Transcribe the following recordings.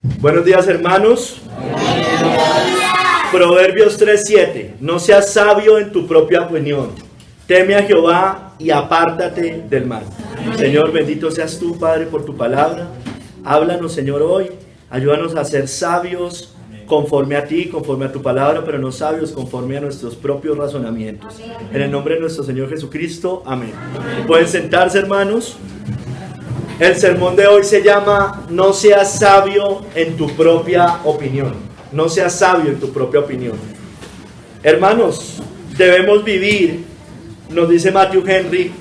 Buenos días, hermanos. Proverbios 3:7. No seas sabio en tu propia opinión. Teme a Jehová y apártate del mal. Señor, bendito seas tú, Padre, por tu palabra. Háblanos, Señor, hoy. Ayúdanos a ser sabios conforme a ti, conforme a tu palabra, pero no sabios conforme a nuestros propios razonamientos. En el nombre de nuestro Señor Jesucristo, amén. Pueden sentarse, hermanos. El sermón de hoy se llama No seas sabio en tu propia opinión. No seas sabio en tu propia opinión. Hermanos, debemos vivir, nos dice Matthew Henry,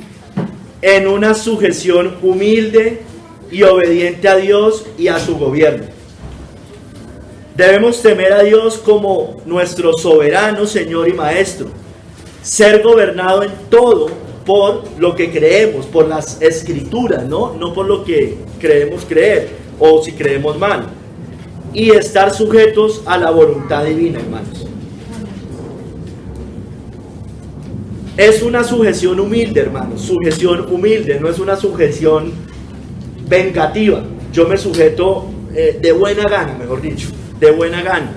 en una sujeción humilde y obediente a Dios y a su gobierno. Debemos temer a Dios como nuestro soberano Señor y Maestro. Ser gobernado en todo por lo que creemos, por las escrituras, no por lo que creemos creer o si creemos mal. Y estar sujetos a la voluntad divina, hermanos. Es una sujeción humilde, hermanos. Sujeción humilde, no es una sujeción vengativa. Yo me sujeto de buena gana, mejor dicho, de buena gana.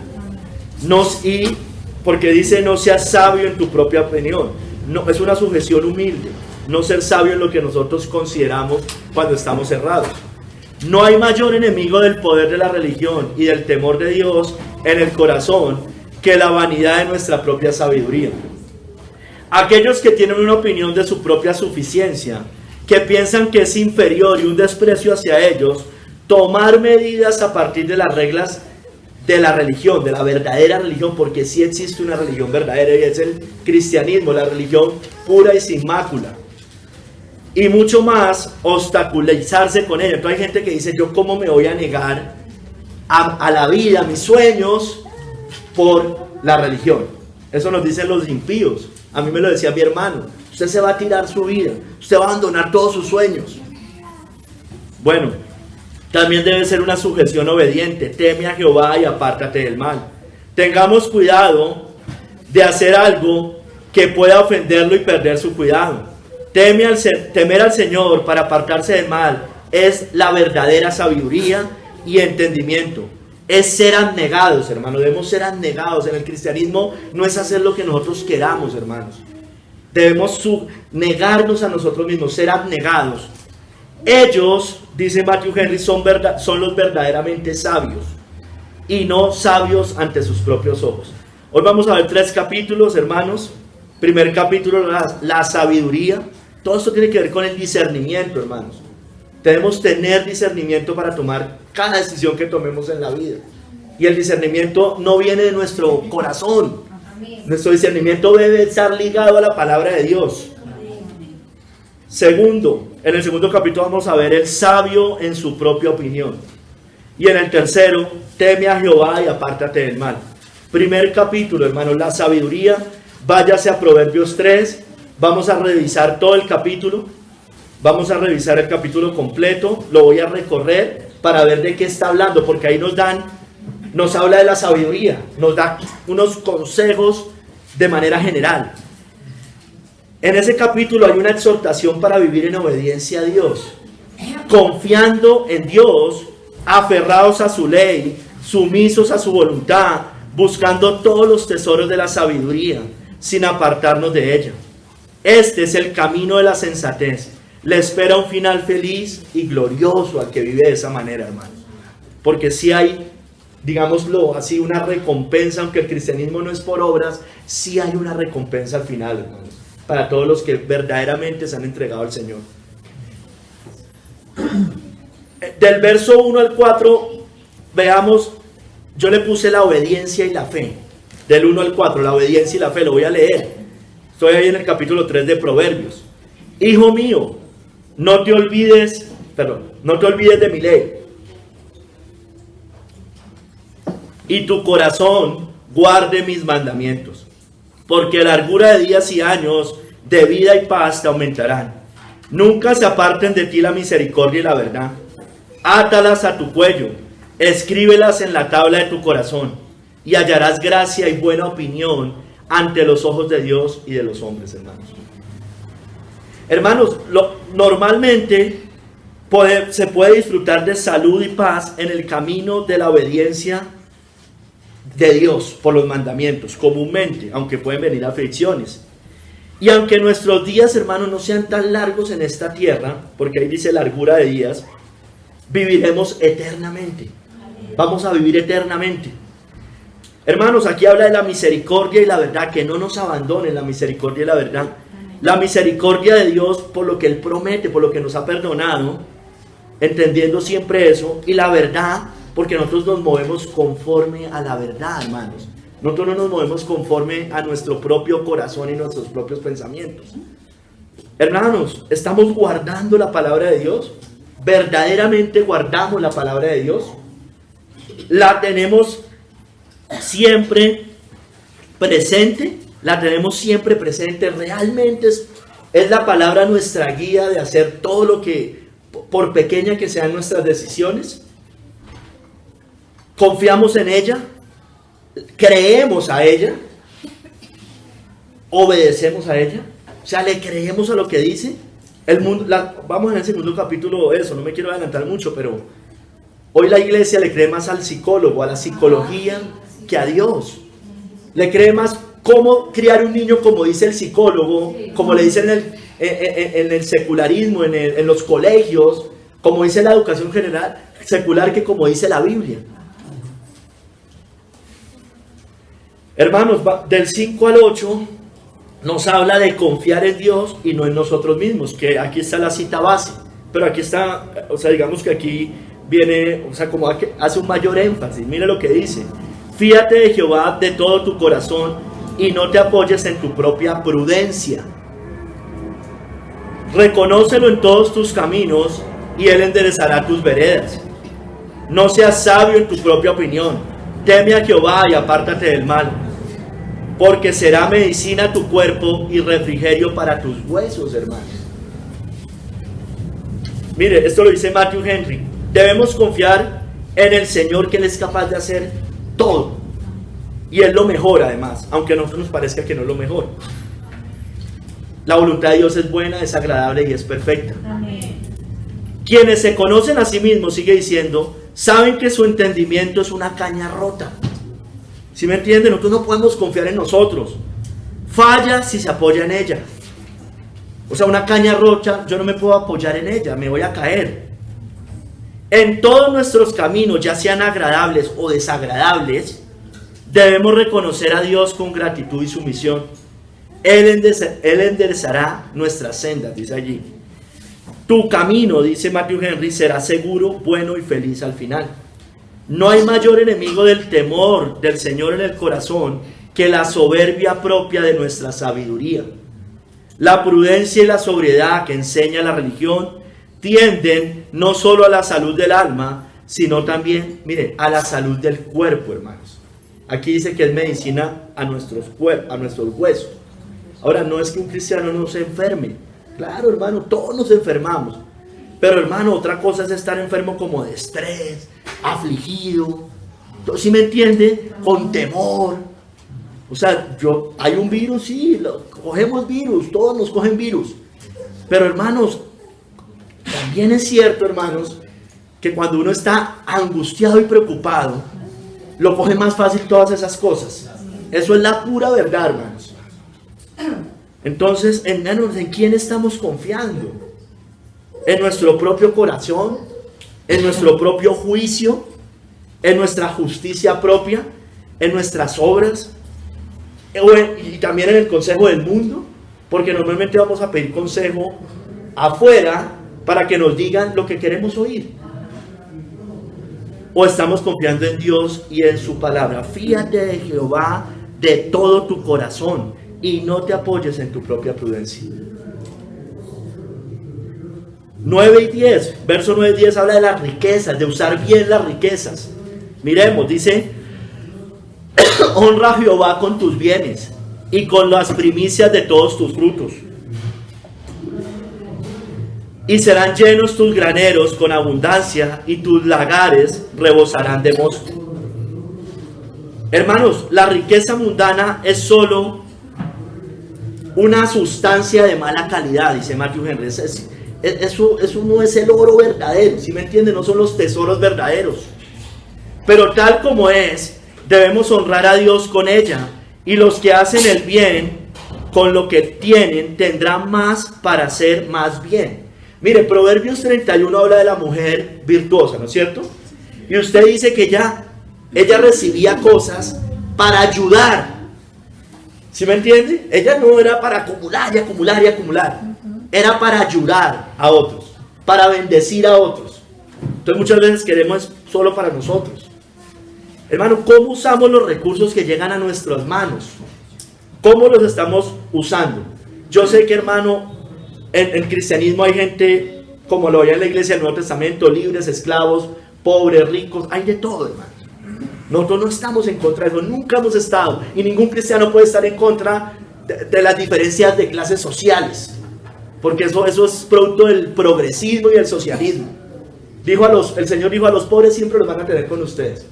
Y porque dice no seas sabio en tu propia opinión. No, es una sujeción humilde, no ser sabio en lo que nosotros consideramos cuando estamos errados. No hay mayor enemigo del poder de la religión y del temor de Dios en el corazón que la vanidad de nuestra propia sabiduría. Aquellos que tienen una opinión de su propia suficiencia, que piensan que es inferior y un desprecio hacia ellos, tomar medidas a partir de las reglas de la religión, de la verdadera religión, porque sí existe una religión verdadera y es el cristianismo, la religión pura y sin mácula. Y mucho más, obstaculizarse con ella. Entonces hay gente que dice, yo cómo me voy a negar a la vida, a mis sueños, por la religión. Eso nos dicen los impíos. A mí me lo decía mi hermano, usted se va a tirar su vida, usted va a abandonar todos sus sueños. Bueno, también debe ser una sujeción obediente. Teme a Jehová y apártate del mal. Tengamos cuidado de hacer algo que pueda ofenderlo y perder su cuidado. Temer al Señor para apartarse del mal es la verdadera sabiduría y entendimiento. Es ser abnegados, hermanos. Debemos ser abnegados. En el cristianismo no es hacer lo que nosotros queramos, hermanos. Debemos negarnos a nosotros mismos, ser abnegados. Ellos, dice Matthew Henry, son los verdaderamente sabios y no sabios ante sus propios ojos. Hoy vamos a ver 3 capítulos, hermanos. Primer capítulo, la sabiduría. Todo esto tiene que ver con el discernimiento, hermanos. Debemos tener discernimiento para tomar cada decisión que tomemos en la vida. Y el discernimiento no viene de nuestro corazón. Nuestro discernimiento debe estar ligado a la palabra de Dios. Segundo, en el segundo capítulo vamos a ver el sabio en su propia opinión. Y en el tercero, teme a Jehová y apártate del mal. Primer capítulo, hermanos, la sabiduría. Váyase a Proverbios 3. Vamos a revisar todo el capítulo. Vamos a revisar el capítulo completo. Lo voy a recorrer para ver de qué está hablando, porque ahí nos habla de la sabiduría. Nos da unos consejos de manera general. En ese capítulo hay una exhortación para vivir en obediencia a Dios, confiando en Dios, aferrados a su ley, sumisos a su voluntad, buscando todos los tesoros de la sabiduría, sin apartarnos de ella. Este es el camino de la sensatez. Le espera un final feliz y glorioso al que vive de esa manera, hermanos. Porque si hay, digámoslo así, una recompensa, aunque el cristianismo no es por obras, sí hay una recompensa al final, hermanos, para todos los que verdaderamente se han entregado al Señor. Del verso 1 al 4, veamos, yo le puse la obediencia y la fe. Del 1 al 4, la obediencia y la fe, lo voy a leer. Estoy ahí en el capítulo 3 de Proverbios. Hijo mío, no te olvides de mi ley. Y tu corazón guarde mis mandamientos. Porque largura de días y años de vida y paz te aumentarán. Nunca se aparten de ti la misericordia y la verdad. Átalas a tu cuello, escríbelas en la tabla de tu corazón, y hallarás gracia y buena opinión ante los ojos de Dios y de los hombres, hermanos. Hermanos, normalmente Se puede disfrutar de salud y paz en el camino de la obediencia de Dios por los mandamientos, comúnmente, aunque pueden venir aflicciones. Y aunque nuestros días, hermanos, no sean tan largos en esta tierra, porque ahí dice largura de días, viviremos eternamente. Vamos a vivir eternamente. Hermanos, aquí habla de la misericordia y la verdad, que no nos abandonen la misericordia y la verdad. La misericordia de Dios por lo que Él promete, por lo que nos ha perdonado, entendiendo siempre eso, y la verdad, porque nosotros nos movemos conforme a la verdad, hermanos. Nosotros no nos movemos conforme a nuestro propio corazón y nuestros propios pensamientos. Hermanos, ¿estamos guardando la palabra de Dios? ¿Verdaderamente guardamos la palabra de Dios? ¿La tenemos siempre presente? ¿La tenemos siempre presente? ¿Realmente es la palabra nuestra guía de hacer todo lo que, por pequeña que sean nuestras decisiones? ¿Confiamos en ella? ¿Creemos a ella? ¿Obedecemos a ella? O sea, ¿le creemos a lo que dice? El mundo, vamos en el segundo capítulo de eso, no me quiero adelantar mucho, pero hoy la iglesia le cree más al psicólogo, a la psicología, que a Dios. Le cree más cómo criar un niño, como dice el psicólogo, como le dicen en el secularismo, en los colegios, como dice la educación general secular, que como dice la Biblia. Hermanos, del 5 al 8 nos habla de confiar en Dios y no en nosotros mismos, que aquí está la cita base, pero aquí está, o sea, digamos que aquí viene, o sea, como hace un mayor énfasis. Mire lo que dice: fíate de Jehová de todo tu corazón y no te apoyes en tu propia prudencia. Reconócelo en todos tus caminos y Él enderezará tus veredas. No seas sabio en tu propia opinión. Teme a Jehová y apártate del mal, porque será medicina a tu cuerpo y refrigerio para tus huesos, hermanos. Mire, esto lo dice Matthew Henry. Debemos confiar en el Señor, que Él es capaz de hacer todo. Y Él lo mejor, además, aunque a nosotros nos parezca que no es lo mejor. La voluntad de Dios es buena, es agradable y es perfecta. Amén. Quienes se conocen a sí mismos, sigue diciendo, saben que su entendimiento es una caña rota. ¿Sí me entienden? Nosotros no podemos confiar en nosotros. Falla si se apoya en ella. O sea, una caña rota, yo no me puedo apoyar en ella, me voy a caer. En todos nuestros caminos, ya sean agradables o desagradables, debemos reconocer a Dios con gratitud y sumisión. Él enderezará nuestras sendas, dice allí. Tu camino, dice Matthew Henry, será seguro, bueno y feliz al final. No hay mayor enemigo del temor del Señor en el corazón que la soberbia propia de nuestra sabiduría. La prudencia y la sobriedad que enseña la religión tienden no solo a la salud del alma, sino también, mire, a la salud del cuerpo, hermanos. Aquí dice que es medicina a nuestros huesos. Ahora, no es que un cristiano no se enferme. Claro, hermano, todos nos enfermamos. Pero, hermano, otra cosa es estar enfermo como de estrés, afligido, ¿sí me entiende? Con temor. O sea, hay un virus, sí, cogemos virus, todos nos cogen virus. Pero, hermanos, también es cierto, hermanos, que cuando uno está angustiado y preocupado, lo coge más fácil todas esas cosas. Eso es la pura verdad, hermanos. Entonces, hermanos, ¿en quién estamos confiando? ¿En nuestro propio corazón? ¿En nuestro propio juicio? ¿En nuestra justicia propia? ¿En nuestras obras? Y también en el consejo del mundo, porque normalmente vamos a pedir consejo afuera para que nos digan lo que queremos oír. ¿O estamos confiando en Dios y en su palabra? Fíate de Jehová de todo tu corazón y no te apoyes en tu propia prudencia. 9 y 10, verso 9 y 10 habla de las riquezas, de usar bien las riquezas. Miremos, dice: honra a Jehová con tus bienes y con las primicias de todos tus frutos. Y serán llenos tus graneros con abundancia y tus lagares rebosarán de mosto. Hermanos, la riqueza mundana es solo una sustancia de mala calidad, dice Matthew Henry. eso no es el oro verdadero, ¿sí me entienden? No son los tesoros verdaderos. Pero tal como es, debemos honrar a Dios con ella, y los que hacen el bien con lo que tienen tendrán más para hacer más bien. Mire, Proverbios 31 habla de la mujer virtuosa, ¿no es cierto? Y usted dice que ella recibía cosas para ayudar. ¿Sí me entiende? Ella no era para acumular y acumular y acumular. Era para ayudar a otros, para bendecir a otros. Entonces muchas veces queremos solo para nosotros. Hermano, ¿cómo usamos los recursos que llegan a nuestras manos? ¿Cómo los estamos usando? Yo sé que, hermano, en el cristianismo hay gente, como lo veía en la iglesia del Nuevo Testamento, libres, esclavos, pobres, ricos, hay de todo, hermano. Nosotros no estamos en contra de eso, nunca hemos estado, y ningún cristiano puede estar en contra de las diferencias de clases sociales, porque eso es producto del progresismo y del socialismo. El Señor dijo: a los pobres siempre los van a tener con ustedes,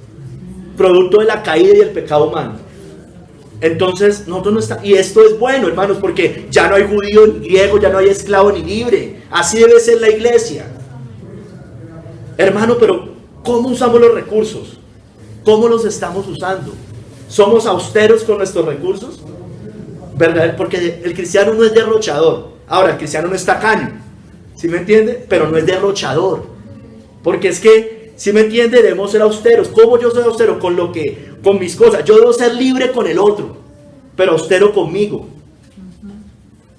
producto de la caída y el pecado humano. Entonces nosotros no estamos, y esto es bueno, hermanos, porque ya no hay judío ni griego, ya no hay esclavo ni libre. Así debe ser la iglesia, hermano. Pero ¿cómo usamos los recursos? ¿Cómo los estamos usando? ¿Somos austeros con nuestros recursos? ¿Verdad? Porque el cristiano no es derrochador. Ahora, el cristiano no es tacaño, ¿sí me entiende? Pero no es derrochador, porque es que, ¿sí me entiende? Debemos ser austeros. ¿Cómo yo soy austero? Con mis cosas. Yo debo ser libre con el otro, pero austero conmigo.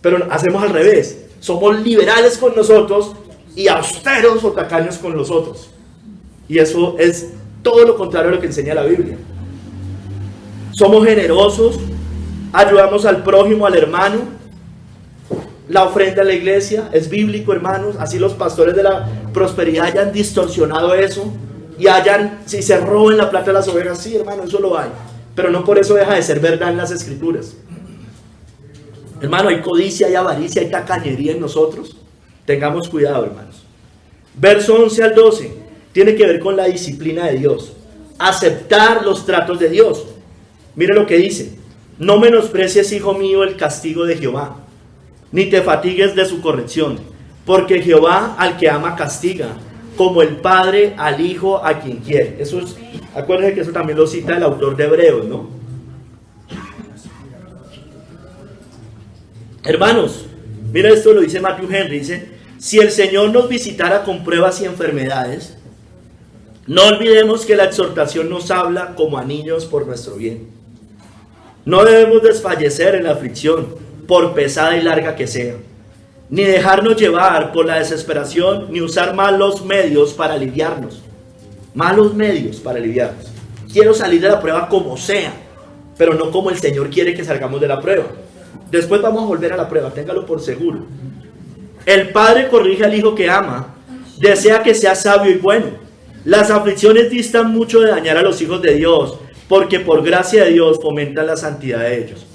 Pero hacemos al revés. Somos liberales con nosotros y austeros o tacaños con los otros. Y eso es todo lo contrario a lo que enseña la Biblia. Somos generosos, ayudamos al prójimo, al hermano. La ofrenda a la iglesia es bíblico, hermanos. Así los pastores de la prosperidad hayan distorsionado eso y si se roben la plata de las ovejas, sí, hermano, eso lo hay, pero no por eso deja de ser verdad en las escrituras. Hermano, hay codicia, hay avaricia, hay tacañería en nosotros. Tengamos cuidado, hermanos. Verso 11 al 12 tiene que ver con la disciplina de Dios, aceptar los tratos de Dios. Mire lo que dice: no menosprecies, hijo mío, el castigo de Jehová, ni te fatigues de su corrección, porque Jehová al que ama castiga, como el padre al hijo a quien quiere. Eso es, acuérdense que eso también lo cita el autor de Hebreos, ¿no? Hermanos, mira esto, lo dice Matthew Henry, dice: si el Señor nos visitara con pruebas y enfermedades, no olvidemos que la exhortación nos habla como a niños por nuestro bien. No debemos desfallecer en la aflicción, por pesada y larga que sea, ni dejarnos llevar por la desesperación, ni usar malos medios para aliviarnos. Malos medios para aliviarnos. Quiero salir de la prueba como sea, pero no como el Señor quiere que salgamos de la prueba. Después vamos a volver a la prueba, téngalo por seguro. El padre corrige al hijo que ama, desea que sea sabio y bueno. Las aflicciones distan mucho de dañar a los hijos de Dios, porque por gracia de Dios fomentan la santidad de ellos.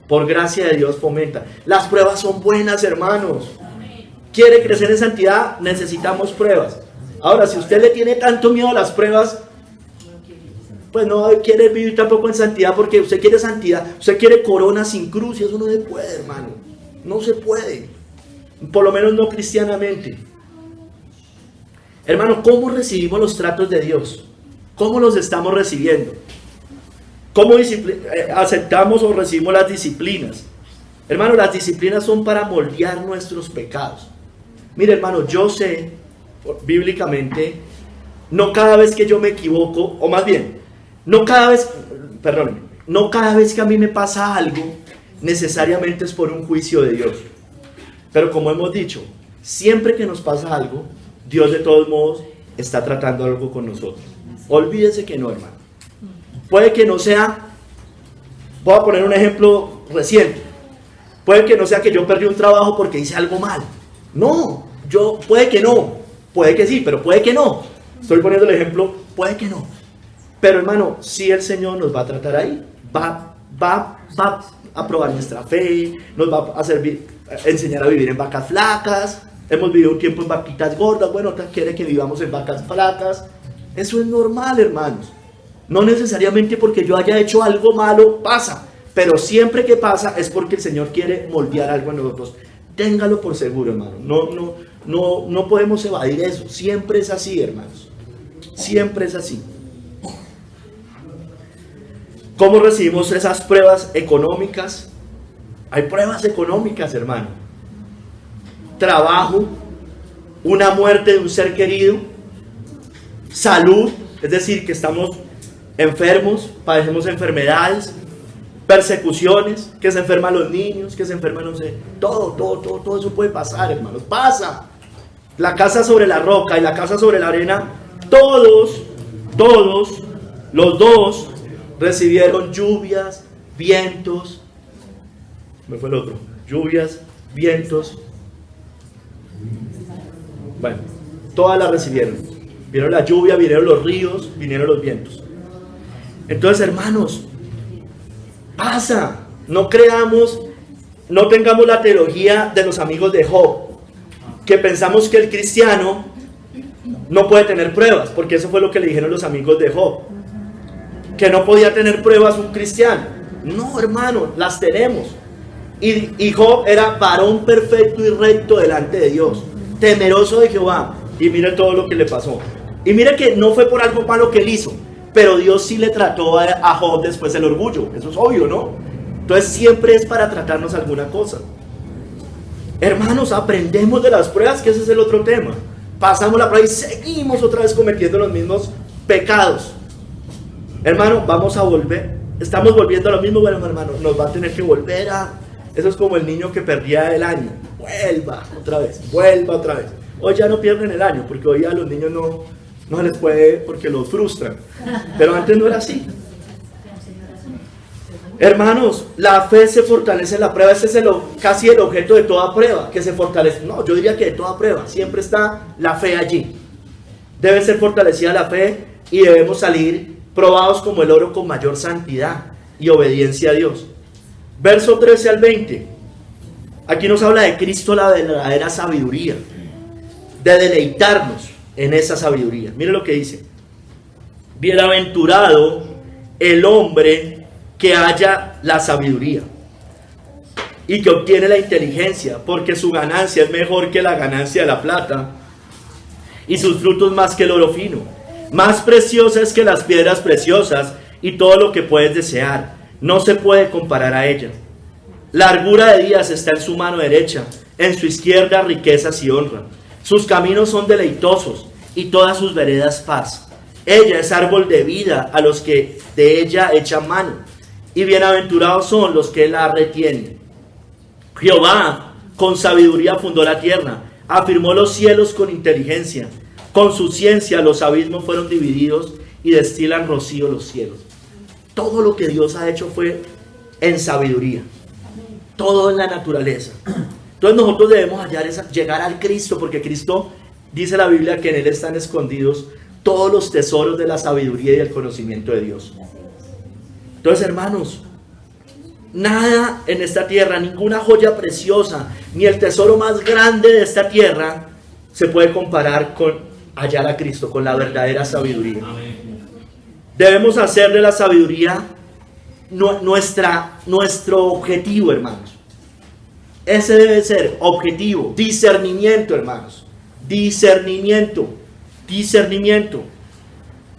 Por gracia de Dios fomenta. Las pruebas son buenas, hermanos. ¿Quiere crecer en santidad? Necesitamos pruebas. Ahora, si usted le tiene tanto miedo a las pruebas, pues no quiere vivir tampoco en santidad, porque usted quiere santidad, usted quiere corona sin cruz, y eso no se puede, hermano. No se puede. Por lo menos no cristianamente. Hermano, ¿cómo recibimos los tratos de Dios? ¿Cómo los estamos recibiendo? ¿Cómo aceptamos o recibimos las disciplinas? Hermano, las disciplinas son para moldear nuestros pecados. Mire, hermano, yo sé, bíblicamente, no cada vez que yo me equivoco, o más bien, no cada vez que a mí me pasa algo, necesariamente es por un juicio de Dios. Pero como hemos dicho, siempre que nos pasa algo, Dios de todos modos está tratando algo con nosotros. Olvídese que no, hermano. Puede que no sea, voy a poner un ejemplo reciente, puede que no sea que yo perdí un trabajo porque hice algo mal. No, puede que no, puede que sí, pero puede que no. Estoy poniendo el ejemplo, puede que no. Pero hermano, si el Señor nos va a tratar ahí, va a probar nuestra fe, nos va a enseñar a vivir en vacas flacas. Hemos vivido un tiempo en vaquitas gordas, bueno, quiere que vivamos en vacas flacas. Eso es normal, hermanos. No necesariamente porque yo haya hecho algo malo pasa, pero siempre que pasa es porque el Señor quiere moldear algo en nosotros. Téngalo por seguro, hermano. No podemos evadir eso. Siempre es así, hermanos. Siempre es así. ¿Cómo recibimos esas pruebas económicas? Hay pruebas económicas, hermano. Trabajo, una muerte de un ser querido, salud, es decir, que estamos enfermos, padecemos enfermedades, persecuciones, que se enferman los niños, que se enferman, no sé, todo eso puede pasar, hermanos, pasa. La casa sobre la roca y la casa sobre la arena, todos, los dos recibieron lluvias, vientos, me fue el otro, lluvias, vientos, bueno, todas las recibieron. Vieron la lluvia, vinieron los ríos, vinieron los vientos. Entonces, hermanos, pasa, no creamos, no tengamos la teología de los amigos de Job, que pensamos que el cristiano no puede tener pruebas, porque eso fue lo que le dijeron los amigos de Job, que no podía tener pruebas un cristiano. No, hermano, las tenemos. Y Job era varón perfecto y recto delante de Dios, temeroso de Jehová, y mire todo lo que le pasó. Y mire que no fue por algo malo que él hizo, pero Dios sí le trató a Job después el orgullo. Eso es obvio, ¿no? Entonces siempre es para tratarnos alguna cosa. Hermanos, aprendemos de las pruebas, que ese es el otro tema. Pasamos la prueba y seguimos otra vez cometiendo los mismos pecados. Hermano, vamos a volver. Estamos volviendo a lo mismo. Bueno, hermano, nos va a tener que volver a... Eso es como el niño que perdía el año. Vuelva otra vez. Hoy ya no pierden el año, porque hoy a los niños no les puede, porque los frustran. Pero antes no era así. Hermanos, la fe se fortalece en la prueba. Ese es casi el objeto de toda prueba, que se fortalece. No, yo diría que de toda prueba siempre está la fe allí. Debe ser fortalecida la fe y debemos salir probados como el oro con mayor santidad y obediencia a Dios. Verso 13 al 20. Aquí nos habla de Cristo, la verdadera sabiduría, de deleitarnos en esa sabiduría. Mire lo que dice: bienaventurado el hombre que halla la sabiduría y que obtiene la inteligencia, porque su ganancia es mejor que la ganancia de la plata y sus frutos más que el oro fino. Más preciosa es que las piedras preciosas, y todo lo que puedes desear no se puede comparar a ella. Largura de días está en su mano derecha, en su izquierda riquezas y honra. Sus caminos son deleitosos y todas sus veredas paz. Ella es árbol de vida a los que de ella echan mano, y bienaventurados son los que la retienen. Jehová con sabiduría fundó la tierra, afirmó los cielos con inteligencia. Con su ciencia los abismos fueron divididos y destilan rocío los cielos. Todo lo que Dios ha hecho fue en sabiduría. Todo en la naturaleza. Entonces nosotros debemos llegar al Cristo, porque Cristo, dice la Biblia, que en Él están escondidos todos los tesoros de la sabiduría y el conocimiento de Dios. Entonces, hermanos, nada en esta tierra, ninguna joya preciosa, ni el tesoro más grande de esta tierra se puede comparar con hallar a Cristo, con la verdadera sabiduría. Debemos hacer de la sabiduría nuestro objetivo, hermanos. Ese debe ser objetivo. Discernimiento, hermanos. Discernimiento.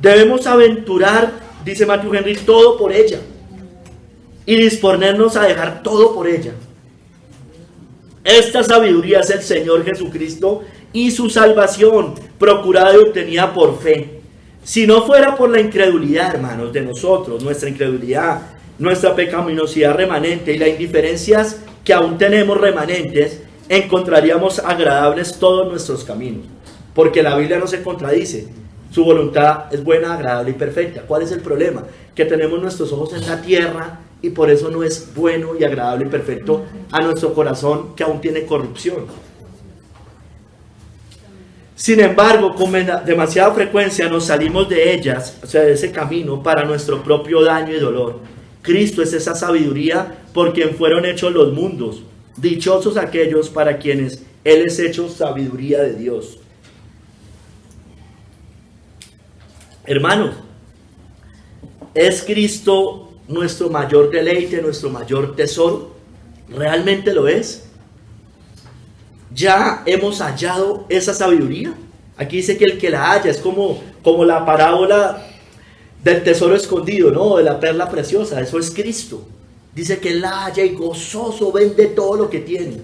Debemos aventurar, dice Matthew Henry, todo por ella, y disponernos a dejar todo por ella. Esta sabiduría es el Señor Jesucristo y su salvación, procurada y obtenida por fe. Si no fuera por la incredulidad, hermanos, de nosotros, nuestra incredulidad, nuestra pecaminosidad remanente y las indiferencias que aún tenemos remanentes, encontraríamos agradables todos nuestros caminos. Porque la Biblia no se contradice. Su voluntad es buena, agradable y perfecta. ¿Cuál es el problema? Que tenemos nuestros ojos en la tierra y por eso no es bueno y agradable y perfecto a nuestro corazón, que aún tiene corrupción. Sin embargo, con demasiada frecuencia nos salimos de ellas, o sea, de ese camino, para nuestro propio daño y dolor. Cristo es esa sabiduría por quien fueron hechos los mundos. Dichosos aquellos para quienes Él es hecho sabiduría de Dios. Hermanos, ¿es Cristo nuestro mayor deleite, nuestro mayor tesoro? ¿Realmente lo es? ¿Ya hemos hallado esa sabiduría? Aquí dice que el que la halla es como la parábola del tesoro escondido, ¿no? De la perla preciosa. Eso es Cristo. Dice que él la halla y gozoso vende todo lo que tiene.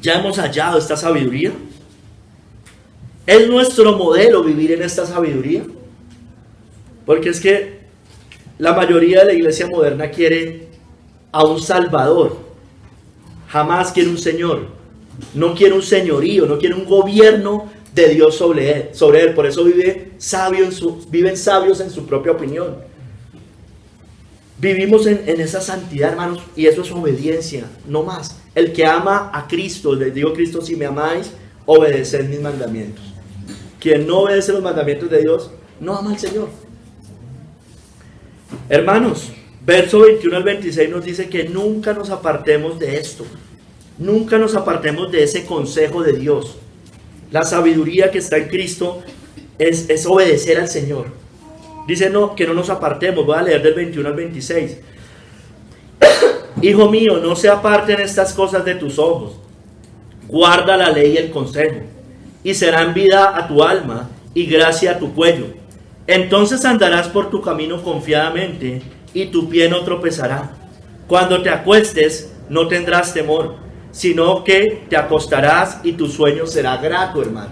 ¿Ya hemos hallado esta sabiduría? ¿Es nuestro modelo vivir en esta sabiduría? Porque es que la mayoría de la iglesia moderna quiere a un salvador. Jamás quiere un señor. No quiere un señorío, no quiere un gobierno de Dios sobre él. Por eso viven sabios en su propia opinión. Vivimos en esa santidad, hermanos, y eso es obediencia, no más. El que ama a Cristo, les digo Cristo, si me amáis, obedeced mis mandamientos. Quien no obedece los mandamientos de Dios, no ama al Señor. Hermanos, verso 21 al 26 nos dice que nunca nos apartemos de esto. Nunca nos apartemos de ese consejo de Dios. La sabiduría que está en Cristo es obedecer al Señor. Dice que no nos apartemos. Voy a leer del 21 al 26. Hijo mío, no se aparten estas cosas de tus ojos. Guarda la ley y el consejo, y serán vida a tu alma y gracia a tu cuello. Entonces andarás por tu camino confiadamente, y tu pie no tropezará. Cuando te acuestes, no tendrás temor, sino que te acostarás y tu sueño será grato, hermano.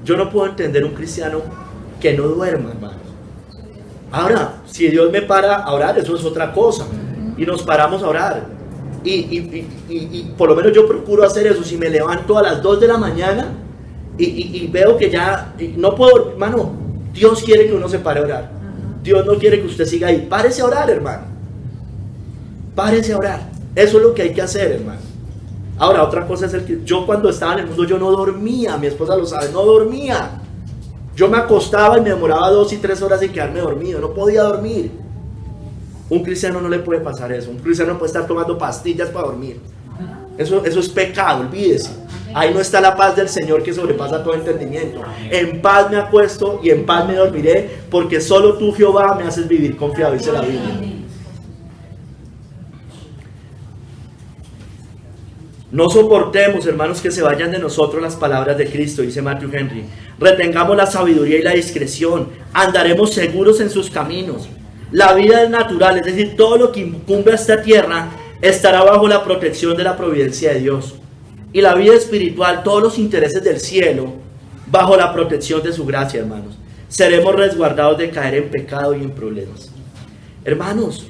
Yo no puedo entender un cristiano que no duerma, hermano. Ahora, si Dios me para a orar, eso es otra cosa. Y nos paramos a orar. Y por lo menos yo procuro hacer eso. Si me levanto a las 2 de la mañana y veo que ya no puedo, hermano, Dios quiere que uno se pare a orar. Dios no quiere que usted siga ahí. Párese a orar, hermano. Párese a orar. Eso es lo que hay que hacer, hermano. Ahora, otra cosa es que yo cuando estaba en el mundo, yo no dormía. Mi esposa lo sabe, no dormía. Yo me acostaba y me demoraba 2 y 3 horas en quedarme dormido. No podía dormir. Un cristiano no le puede pasar eso. Un cristiano no puede estar tomando pastillas para dormir. Eso es pecado, olvídese. Ahí no está la paz del Señor que sobrepasa todo entendimiento. En paz me acuesto y en paz me dormiré, porque solo tú, Jehová, me haces vivir confiado, dice la Biblia. No soportemos, hermanos, que se vayan de nosotros las palabras de Cristo, dice Matthew Henry. Retengamos la sabiduría y la discreción. Andaremos seguros en sus caminos. La vida es natural, es decir, todo lo que incumbe a esta tierra estará bajo la protección de la providencia de Dios. Y la vida espiritual, todos los intereses del cielo, bajo la protección de su gracia, hermanos. Seremos resguardados de caer en pecado y en problemas. Hermanos,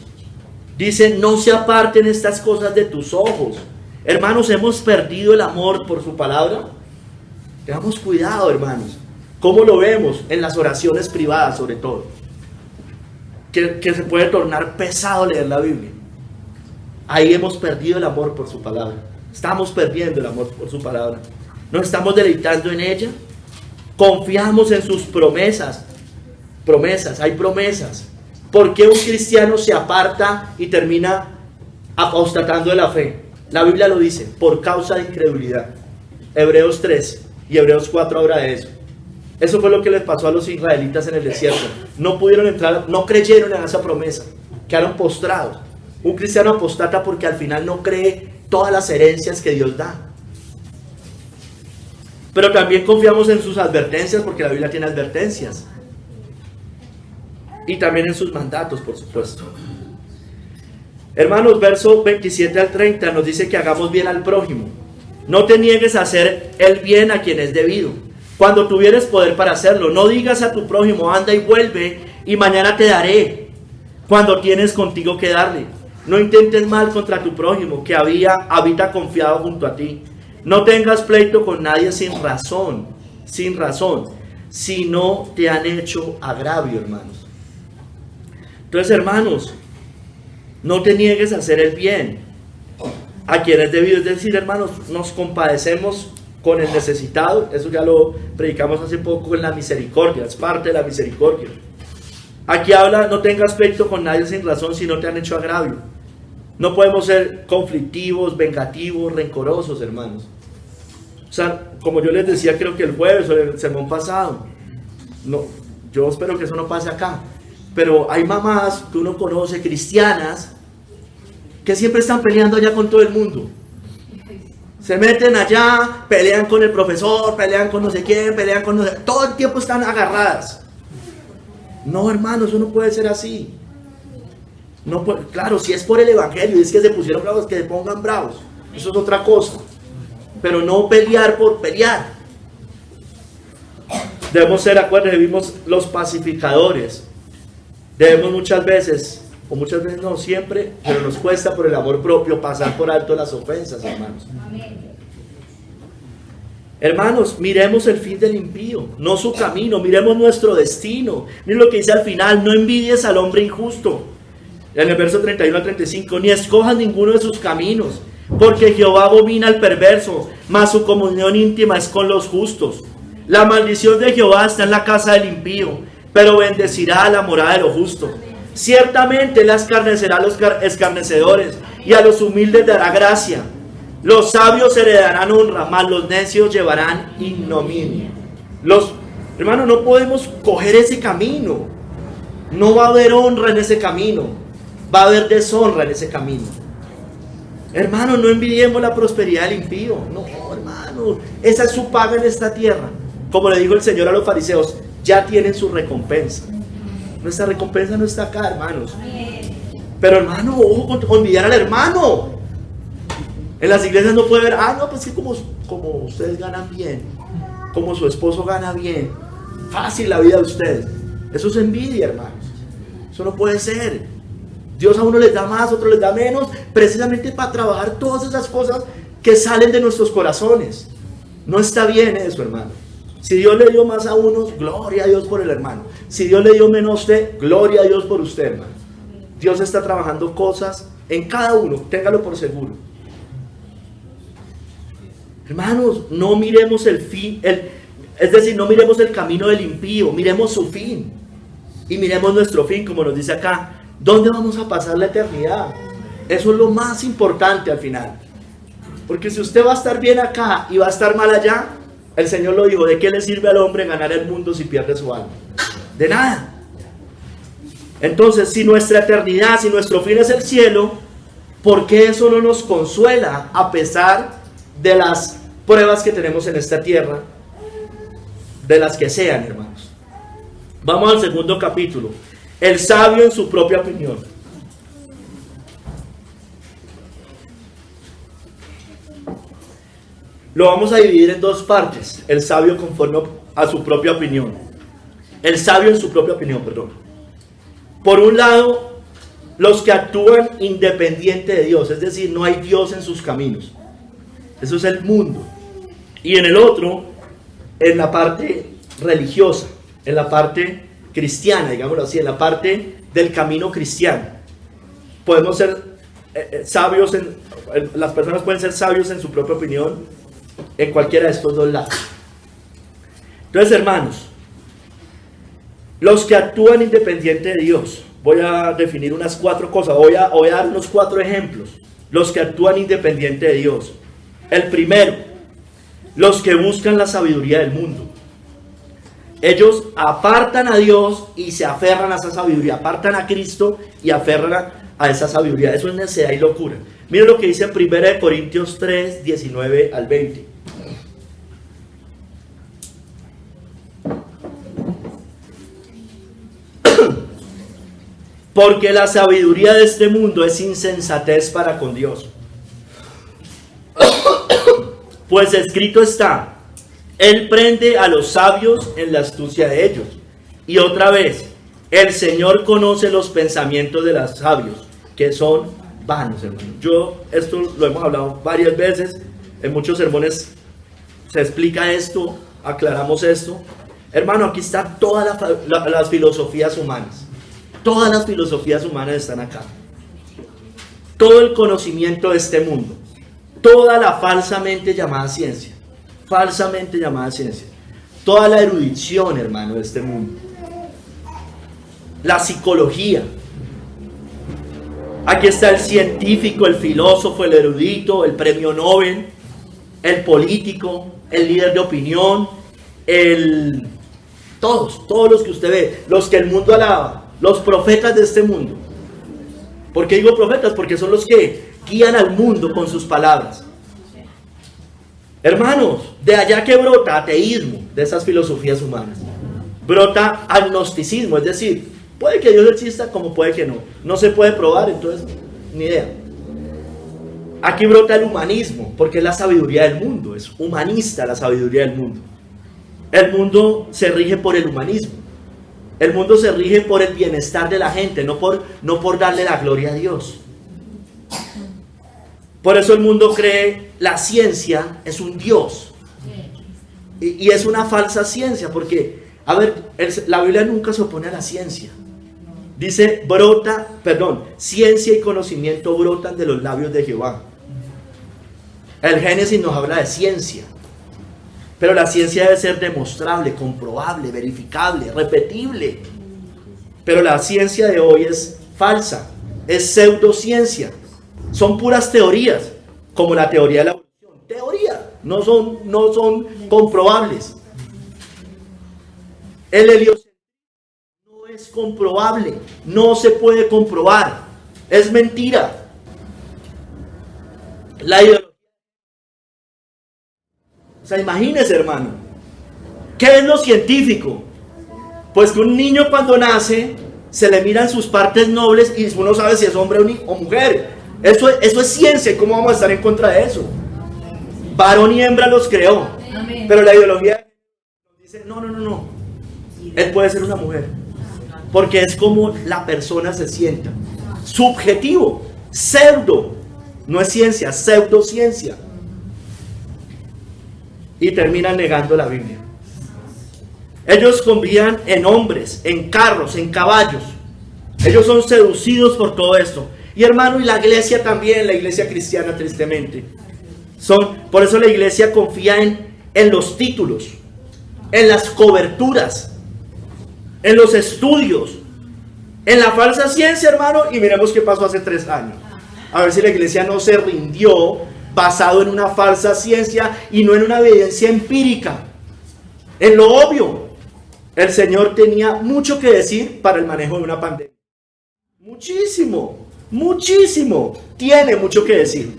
dice, no se aparten estas cosas de tus ojos. Hermanos, hemos perdido el amor por su palabra. Tengamos cuidado, hermanos. ¿Cómo lo vemos? En las oraciones privadas, sobre todo. Que se puede tornar pesado leer la Biblia. Ahí hemos perdido el amor por su palabra. Estamos perdiendo el amor por su palabra. Nos estamos deleitando en ella. Confiamos en sus promesas. Promesas, hay promesas. ¿Por qué un cristiano se aparta y termina apostatando de la fe? La Biblia lo dice, por causa de incredulidad. Hebreos 3 y Hebreos 4 habla de eso. Eso fue lo que les pasó a los israelitas en el desierto. No pudieron entrar, no creyeron en esa promesa. Quedaron postrados. Un cristiano apostata porque al final no cree todas las herencias que Dios da. Pero también confiamos en sus advertencias, porque la Biblia tiene advertencias. Y también en sus mandatos, por supuesto. Hermanos, verso 27 al 30 nos dice que hagamos bien al prójimo. No te niegues a hacer el bien a quien es debido, cuando tuvieres poder para hacerlo. No digas a tu prójimo, anda y vuelve, y mañana te daré, cuando tienes contigo que darle. No intentes mal contra tu prójimo, que habita confiado junto a ti. No tengas pleito con nadie sin razón, si no te han hecho agravio, hermanos. Entonces, hermanos, no te niegues a hacer el bien a quien es debido. Es decir, hermanos, nos compadecemos con el necesitado. Eso ya lo predicamos hace poco en la misericordia. Es parte de la misericordia. Aquí habla, no tengas pleito con nadie sin razón si no te han hecho agravio. No podemos ser conflictivos, vengativos, rencorosos, hermanos. O sea, como yo les decía, creo que el jueves o el sermón pasado, no, yo espero que eso no pase acá. Pero hay mamás que uno conoce, cristianas, que siempre están peleando allá con todo el mundo. Se meten allá, pelean con el profesor, pelean con no sé quién, pelean con no sé... Todo el tiempo están agarradas. No, hermano, eso no puede ser así. No puede, claro, si es por el evangelio y es que se pusieron bravos, que se pongan bravos. Eso es otra cosa. Pero no pelear por pelear. Debemos ser, acuérdense, vimos los pacificadores. Debemos muchas veces, o muchas veces no, siempre, pero nos cuesta por el amor propio pasar por alto las ofensas, hermanos. Hermanos, miremos el fin del impío, no su camino, miremos nuestro destino. Miren lo que dice al final: no envidies al hombre injusto. En el verso 31 al 35, ni escojas ninguno de sus caminos, porque Jehová abomina al perverso, mas su comunión íntima es con los justos. La maldición de Jehová está en la casa del impío, pero bendecirá a la morada de los justos. Ciertamente él escarnecerá a los escarnecedores, y a los humildes dará gracia. Los sabios heredarán honra, mas los necios llevarán ignominia. Hermanos, no podemos coger ese camino. No va a haber honra en ese camino. Va a haber deshonra en ese camino. Hermanos, no envidiemos la prosperidad del impío. No, hermanos, esa es su paga en esta tierra. Como le dijo el Señor a los fariseos, ya tienen su recompensa. Nuestra recompensa no está acá, hermanos. Pero hermano, ojo con envidiar al hermano. En las iglesias no puede ver, no, pues que como ustedes ganan bien, como su esposo gana bien, fácil la vida de ustedes. Eso es envidia, hermanos. Eso no puede ser. Dios a uno les da más, a otro les da menos, precisamente para trabajar todas esas cosas que salen de nuestros corazones. No está bien eso, hermano. Si Dios le dio más a unos, gloria a Dios por el hermano. Si Dios le dio menos a usted, gloria a Dios por usted, hermano. Dios está trabajando cosas en cada uno, téngalo por seguro. Hermanos, no miremos el fin, es decir, no miremos el camino del impío, miremos su fin. Y miremos nuestro fin, como nos dice acá. ¿Dónde vamos a pasar la eternidad? Eso es lo más importante al final. Porque si usted va a estar bien acá y va a estar mal allá, el Señor lo dijo, ¿de qué le sirve al hombre ganar el mundo si pierde su alma? De nada. Entonces, si nuestra eternidad, si nuestro fin es el cielo, ¿por qué eso no nos consuela a pesar de las pruebas que tenemos en esta tierra? De las que sean, hermanos. Vamos al segundo capítulo. El sabio en su propia opinión. Lo vamos a dividir en dos partes. El sabio conforme a su propia opinión. El sabio en su propia opinión, perdón. Por un lado, los que actúan independiente de Dios, es decir, no hay Dios en sus caminos. Eso es el mundo. Y en el otro, en la parte religiosa, en la parte cristiana, digámoslo así, en la parte del camino cristiano. Podemos ser sabios, las personas pueden ser sabios en su propia opinión en cualquiera de estos dos lados. Entonces, hermanos, los que actúan independiente de Dios, voy a definir unas 4 cosas, voy a dar unos 4 ejemplos. Los que actúan independiente de Dios. El primero, los que buscan la sabiduría del mundo. Ellos apartan a Dios y se aferran a esa sabiduría, apartan a Cristo y aferran a esa sabiduría. Eso es necedad y locura. Miren lo que dice en 1 Corintios 3, 19 al 20. Porque la sabiduría de este mundo es insensatez para con Dios. Pues escrito está, Él prende a los sabios en la astucia de ellos. Y otra vez, el Señor conoce los pensamientos de los sabios, que son vanos, hermano. Esto lo hemos hablado varias veces, en muchos sermones se explica esto, aclaramos esto. Hermano, aquí están todas las filosofías humanas. Todas las filosofías humanas están acá. Todo el conocimiento de este mundo. Toda la falsamente llamada ciencia. Falsamente llamada ciencia. Toda la erudición, hermano, de este mundo. La psicología. Aquí está el científico, el filósofo, el erudito, el premio Nobel, el político, el líder de opinión, todos los que usted ve, los que el mundo alaba, los profetas de este mundo. ¿Por qué digo profetas? Porque son los que guían al mundo con sus palabras. Hermanos, de allá que brota ateísmo, de esas filosofías humanas, brota agnosticismo, es decir, puede que Dios exista como puede que no. No se puede probar, entonces, ni idea. Aquí brota el humanismo, porque es la sabiduría del mundo, es humanista la sabiduría del mundo. El mundo se rige por el humanismo. El mundo se rige por el bienestar de la gente, no por darle la gloria a Dios. Por eso el mundo cree la ciencia es un Dios. Y es una falsa ciencia, porque, a ver, la Biblia nunca se opone a la ciencia. Dice, ciencia y conocimiento brotan de los labios de Jehová. El Génesis nos habla de ciencia. Pero la ciencia debe ser demostrable, comprobable, verificable, repetible. Pero la ciencia de hoy es falsa, es pseudociencia. Son puras teorías, como la teoría de la evolución. Teoría, no son comprobables. El heliocentrismo no es comprobable, no se puede comprobar, es mentira. La ideología. O sea, imagínese, hermano, ¿qué es lo científico? Pues que un niño cuando nace se le miran sus partes nobles y uno sabe si es hombre o mujer. Eso es ciencia, ¿y cómo vamos a estar en contra de eso? Varón y hembra los creó. Amén. Pero la ideología dice, no, él puede ser una mujer, porque es como la persona se sienta. Subjetivo, pseudo, no es ciencia, pseudociencia. Y terminan negando la Biblia. Ellos confían en hombres, en carros, en caballos. Ellos son seducidos por todo esto. Y hermano, y la iglesia también, la iglesia cristiana tristemente. Por eso la iglesia confía en los títulos, en las coberturas, en los estudios, en la falsa ciencia, hermano. Y miremos qué pasó hace 3 años. A ver si la iglesia no se rindió basado en una falsa ciencia y no en una evidencia empírica. En lo obvio, el Señor tenía mucho que decir para el manejo de una pandemia. Muchísimo. Tiene mucho que decir.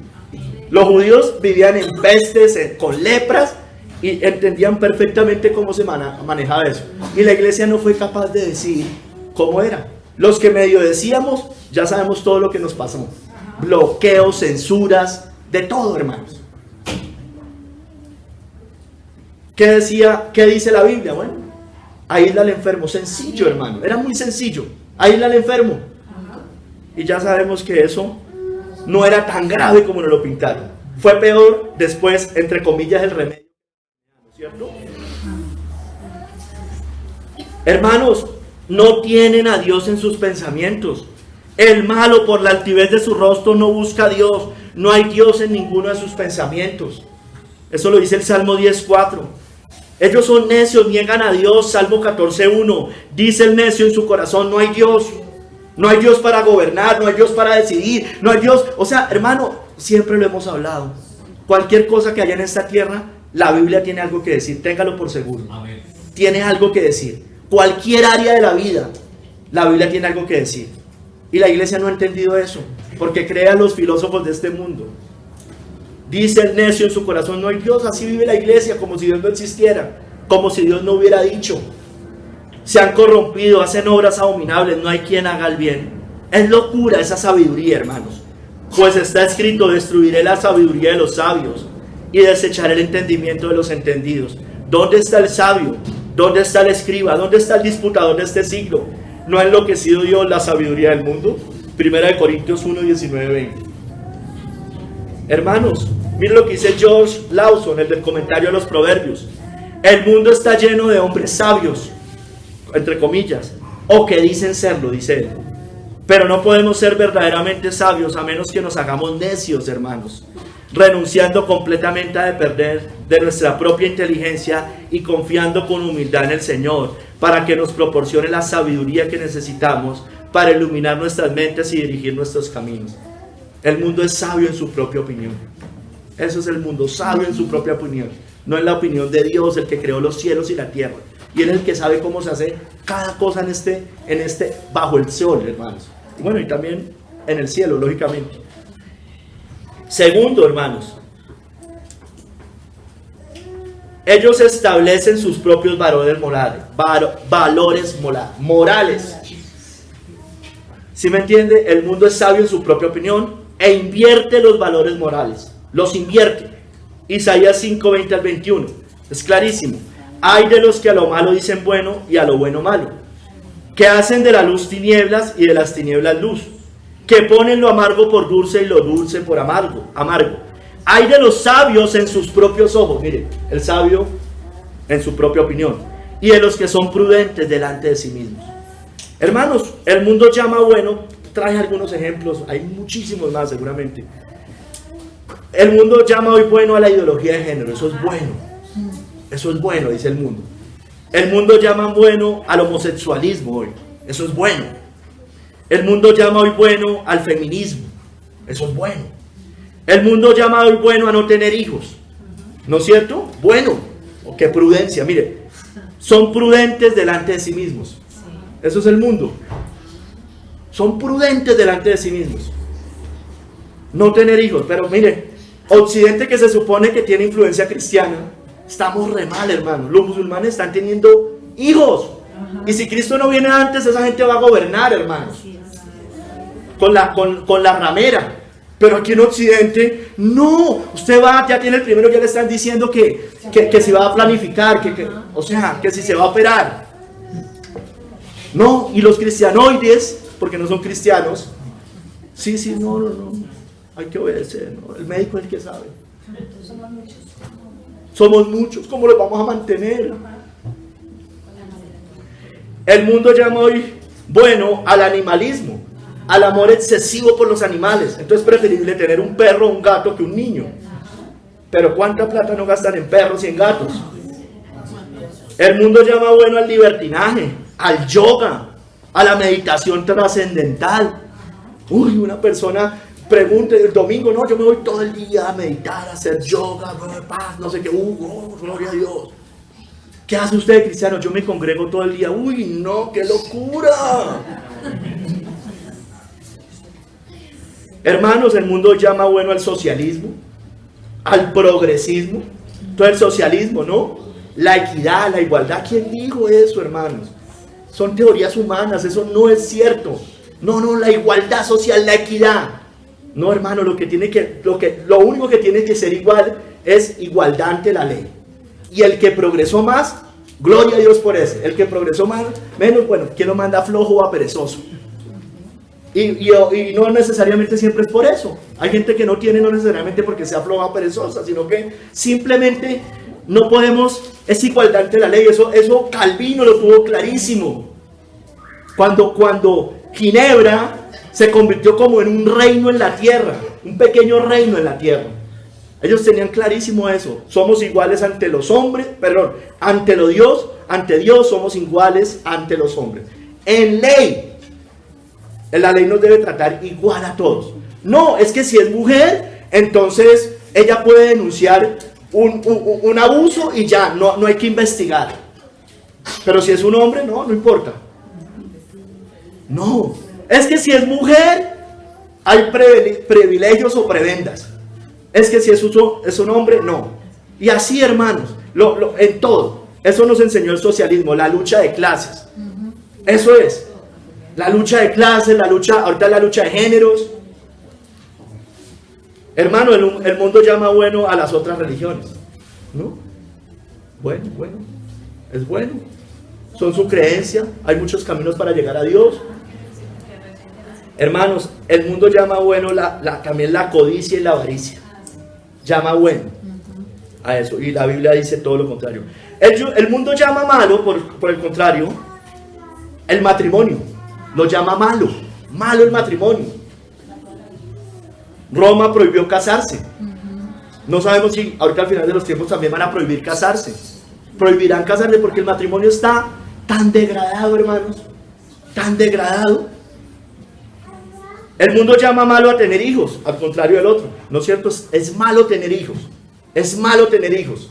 Los judíos vivían en pestes, con lepras, y entendían perfectamente cómo se manejaba eso. Y la iglesia no fue capaz de decir cómo era. Los que medio decíamos, ya sabemos todo lo que nos pasó. Bloqueos, censuras, de todo, hermanos. ¿Qué dice la Biblia? Bueno, aísla al enfermo. Sencillo, hermano. Era muy sencillo. Aísla al enfermo. Y ya sabemos que eso no era tan grave como nos lo pintaron. Fue peor después, entre comillas, el remedio. ¿Cierto? Hermanos, no tienen a Dios en sus pensamientos. El malo, por la altivez de su rostro, no busca a Dios. No hay Dios en ninguno de sus pensamientos. Eso lo dice el Salmo 10:4. Ellos son necios, niegan a Dios. Salmo 14:1. Dice el necio en su corazón, no hay Dios. No hay Dios para gobernar, no hay Dios para decidir, no hay Dios. O sea, hermano, siempre lo hemos hablado. Cualquier cosa que haya en esta tierra, la Biblia tiene algo que decir. Téngalo por seguro. Amén. Tiene algo que decir. Cualquier área de la vida, la Biblia tiene algo que decir. Y la iglesia no ha entendido eso, porque cree a los filósofos de este mundo. Dice el necio en su corazón, no hay Dios. Así vive la iglesia, como si Dios no existiera, como si Dios no hubiera dicho. Se han corrompido, hacen obras abominables, no hay quien haga el bien. Es locura esa sabiduría, hermanos. Pues está escrito, destruiré la sabiduría de los sabios y desecharé el entendimiento de los entendidos. ¿Dónde está el sabio? ¿Dónde está el escriba? ¿Dónde está el disputador de este siglo? ¿No ha enloquecido Dios la sabiduría del mundo? 1 Corintios 1, 19, 20. Hermanos, miren lo que dice George Lawson, el del comentario a los proverbios. El mundo está lleno de hombres sabios, entre comillas, o que dicen serlo, dice él. Pero no podemos ser verdaderamente sabios a menos que nos hagamos necios, hermanos, renunciando completamente a depender de nuestra propia inteligencia y confiando con humildad en el Señor, para que nos proporcione la sabiduría que necesitamos para iluminar nuestras mentes y dirigir nuestros caminos. El mundo es sabio en su propia opinión. Eso es el mundo, sabio en su propia opinión. No es la opinión de Dios, el que creó los cielos y la tierra. Y Él es el que sabe cómo se hace cada cosa bajo el sol, hermanos. Y bueno, y también en el cielo, lógicamente. Segundo, hermanos, Ellos establecen sus propios valores morales. ¿Sí me entiende? El mundo es sabio en su propia opinión e invierte los valores morales. Los invierte. Isaías 5, 20 al 21. Es clarísimo. Hay de los que a lo malo dicen bueno y a lo bueno malo, que hacen de la luz tinieblas y de las tinieblas luz, que ponen lo amargo por dulce y lo dulce por amargo. Hay de los sabios en sus propios ojos, mire, el sabio en su propia opinión, y de los que son prudentes delante de sí mismos. Hermanos, el mundo llama bueno, trae algunos ejemplos, hay muchísimos más seguramente. El mundo llama hoy bueno a la ideología de género, eso es bueno, dice el mundo. El mundo llama bueno al homosexualismo hoy, eso es bueno. El mundo llama hoy bueno al feminismo, eso es bueno. El mundo llama hoy bueno a no tener hijos, ¿no es cierto? Bueno, qué prudencia, mire, son prudentes delante de sí mismos. Eso es el mundo. Son prudentes delante de sí mismos. No tener hijos, pero mire, Occidente, que se supone que tiene influencia cristiana, estamos re mal, hermano. Los musulmanes están teniendo hijos. Y si Cristo no viene antes, esa gente va a gobernar, hermanos. Con la ramera. Pero aquí en Occidente, no. Usted va, ya tiene el primero, ya le están diciendo que si va a planificar, o sea, que si se va a operar. No, y los cristianoides, porque no son cristianos, sí, no, hay que obedecer, ¿no? El médico es el que sabe. Somos muchos, ¿cómo los vamos a mantener? El mundo llama hoy bueno al animalismo, al amor excesivo por los animales. Entonces es preferible tener un perro o un gato que un niño. Pero ¿cuánta plata no gastan en perros y en gatos? El mundo llama bueno al libertinaje, al yoga, a la meditación trascendental. Uy, una persona pregunta el domingo, no, yo me voy todo el día a meditar, a hacer yoga, paz, no sé qué, gloria a Dios. ¿Qué hace usted, cristiano? Yo me congrego todo el día. Uy, no, qué locura. Hermanos, el mundo llama bueno al socialismo, al progresismo. Todo el socialismo, ¿no? La equidad, la igualdad. ¿Quién dijo eso, hermanos? Son teorías humanas, eso no es cierto. No, la igualdad social, la equidad. No, hermano, lo único que tiene que ser igual es igualdad ante la ley. Y el que progresó más, gloria a Dios por ese. El que progresó menos, bueno, ¿quién lo manda flojo o a perezoso? Y no necesariamente siempre es por eso. Hay gente que no tiene, no necesariamente porque sea floja o perezosa, sino que simplemente no podemos, es igualdad ante la ley. Eso Calvino lo tuvo clarísimo. Cuando Ginebra se convirtió como en un reino en la tierra, un pequeño reino en la tierra. Ellos tenían clarísimo eso. Somos iguales ante los hombres, ante Dios somos iguales ante los hombres. En la ley nos debe tratar igual a todos. No, es que si es mujer, entonces ella puede denunciar un abuso y ya, no hay que investigar. Pero si es un hombre, no importa. No, es que si es mujer, hay privilegios o prebendas. Es que si es un hombre, no. Y así, hermanos, en todo. Eso nos enseñó el socialismo, la lucha de clases. Eso es. La lucha de clases, ahorita la lucha de géneros. Hermano, el mundo llama bueno a las otras religiones, ¿no? Bueno, es bueno. Son su creencia, hay muchos caminos para llegar a Dios. Hermanos, el mundo llama bueno también la codicia y la avaricia. Llama bueno a eso, y la Biblia dice todo lo contrario. El mundo llama malo, por el contrario, el matrimonio. Lo llama malo el matrimonio. Roma prohibió casarse. No sabemos si ahorita al final de los tiempos también van a prohibir casarse. Prohibirán casarse porque el matrimonio está tan degradado, hermanos, tan degradado. El mundo llama malo a tener hijos, al contrario del otro, ¿no es cierto? Es malo tener hijos, es malo tener hijos.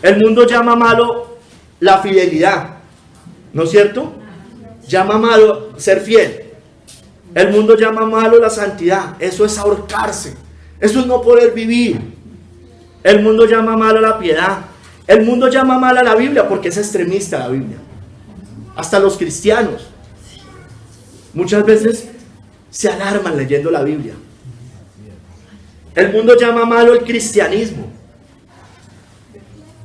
El mundo llama malo la fidelidad, ¿no es cierto? Llama malo ser fiel. El mundo llama malo la santidad, eso es ahorcarse, eso es no poder vivir. El mundo llama malo la piedad, El mundo llama mal a la Biblia porque es extremista la Biblia. Hasta los cristianos muchas veces se alarman leyendo la Biblia. El mundo llama malo el cristianismo.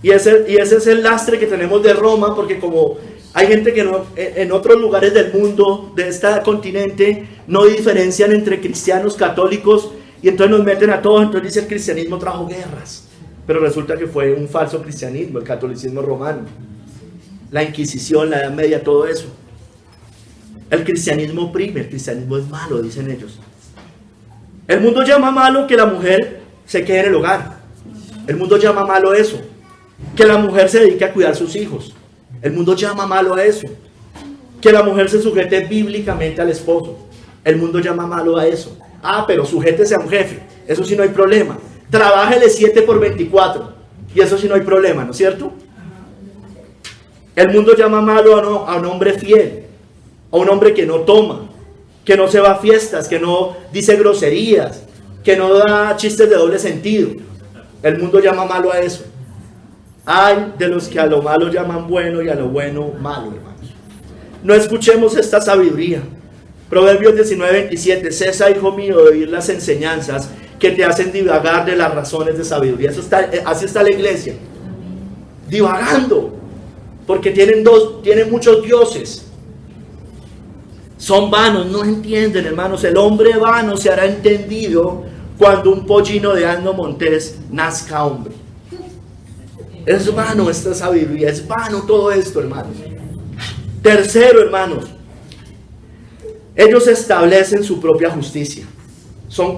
Y ese es el lastre que tenemos de Roma, porque como hay gente que no, en otros lugares del mundo, de este continente, no diferencian entre cristianos, católicos, y entonces nos meten a todos. Entonces dice el cristianismo trajo guerras, pero resulta que fue un falso cristianismo, el catolicismo romano, la Inquisición, la Edad Media, todo eso. El cristianismo oprime, el cristianismo es malo, dicen ellos. El mundo llama malo que la mujer se quede en el hogar. El mundo llama malo eso, que la mujer se dedique a cuidar a sus hijos. El mundo llama malo a eso, que la mujer se sujete bíblicamente al esposo. El mundo llama malo a eso. Ah, pero sujétese a un jefe, eso sí no hay problema. Trabájele 7x24, y eso sí no hay problema, ¿no es cierto? El mundo llama malo a un hombre fiel, a un hombre que no toma, que no se va a fiestas, que no dice groserías, que no da chistes de doble sentido. El mundo llama malo a eso. Ay de los que a lo malo llaman bueno y a lo bueno malo, hermanos. No escuchemos esta sabiduría. Proverbios 19:27. Cesa, hijo mío, de oír las enseñanzas que te hacen divagar de las razones de sabiduría. Así está la iglesia, divagando, porque tienen muchos dioses. Son vanos, no entienden, hermanos. El hombre vano se hará entendido cuando un pollino de asno montés nazca hombre. Es vano esta sabiduría, es vano todo esto, hermanos. Tercero, hermanos, ellos establecen su propia justicia.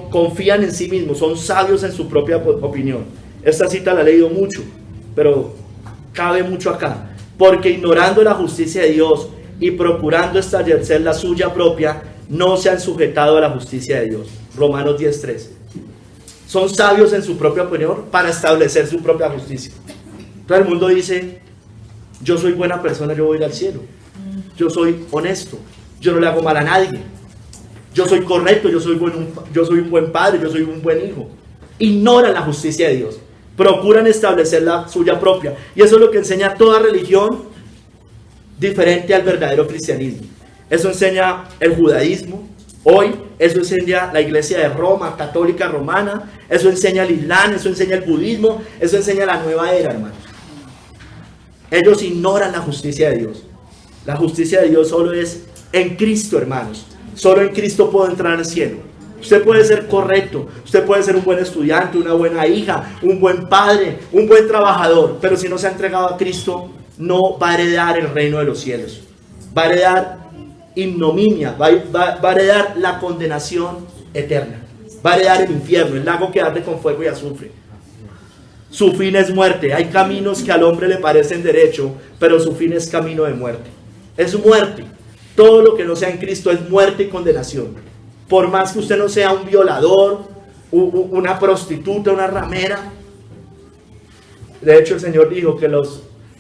Confían en sí mismos, son sabios en su propia opinión. Esta cita la he leído mucho, pero cabe mucho acá. Porque ignorando la justicia de Dios y procurando establecer la suya propia, no se han sujetado a la justicia de Dios. Romanos 10:3. Son sabios en su propia opinión para establecer su propia justicia. Todo el mundo dice, yo soy buena persona, yo voy a ir al cielo. Yo soy honesto, yo no le hago mal a nadie. Yo soy correcto, yo soy un buen padre, yo soy un buen hijo. Ignoran la justicia de Dios, procuran establecer la suya propia. Y eso es lo que enseña toda religión diferente al verdadero cristianismo. Eso enseña el judaísmo hoy, eso enseña la iglesia de Roma, católica romana, eso enseña el Islam, eso enseña el budismo, eso enseña la nueva era, hermanos. Ellos ignoran la justicia de Dios. La justicia de Dios solo es en Cristo, hermanos. Solo en Cristo puedo entrar al cielo. Usted puede ser correcto, usted puede ser un buen estudiante, una buena hija, un buen padre, un buen trabajador, pero si no se ha entregado a Cristo, no va a heredar el reino de los cielos. Va a heredar ignominia, va a heredar la condenación eterna. Va a heredar el infierno, el lago que arde con fuego y azufre. Su fin es muerte. Hay caminos que al hombre le parecen derecho, pero su fin es camino de muerte. Es muerte. Todo lo que no sea en Cristo es muerte y condenación. Por más que usted no sea un violador, una prostituta, una ramera. De hecho, el Señor dijo que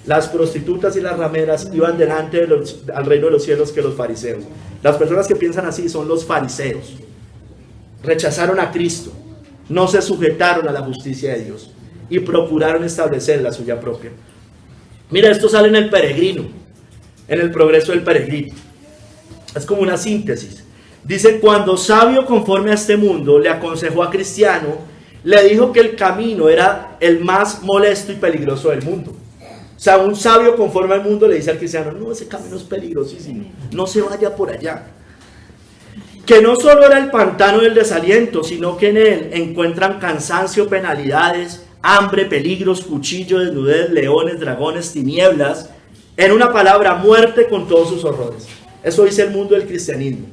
las prostitutas y las rameras iban delante al reino de los cielos que los fariseos. Las personas que piensan así son los fariseos. Rechazaron a Cristo, no se sujetaron a la justicia de Dios y procuraron establecer la suya propia. Mira, esto sale en El Peregrino, en el Progreso del Peregrino. Es como una síntesis. Dice, cuando sabio conforme a este mundo le aconsejó a Cristiano, le dijo que el camino era el más molesto y peligroso del mundo. O sea, un sabio conforme al mundo le dice al cristiano, no, ese camino es peligrosísimo, no se vaya por allá. Que no solo era el pantano del desaliento, sino que en él encuentran cansancio, penalidades, hambre, peligros, cuchillo, desnudez, leones, dragones, tinieblas. En una palabra, muerte con todos sus horrores. Eso dice el mundo del cristianismo.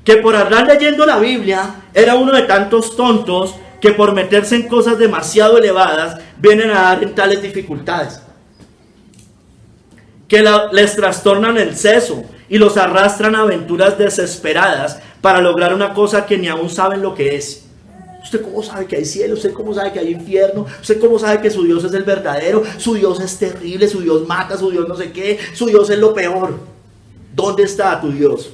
Que por andar leyendo la Biblia era uno de tantos tontos que por meterse en cosas demasiado elevadas vienen a dar en tales dificultades. Que les trastornan el seso y los arrastran a aventuras desesperadas para lograr una cosa que ni aún saben lo que es. ¿Usted cómo sabe que hay cielo? ¿Usted cómo sabe que hay infierno? ¿Usted cómo sabe que su Dios es el verdadero? Su Dios es terrible, su Dios mata, su Dios no sé qué, su Dios es lo peor. ¿Dónde está tu Dios?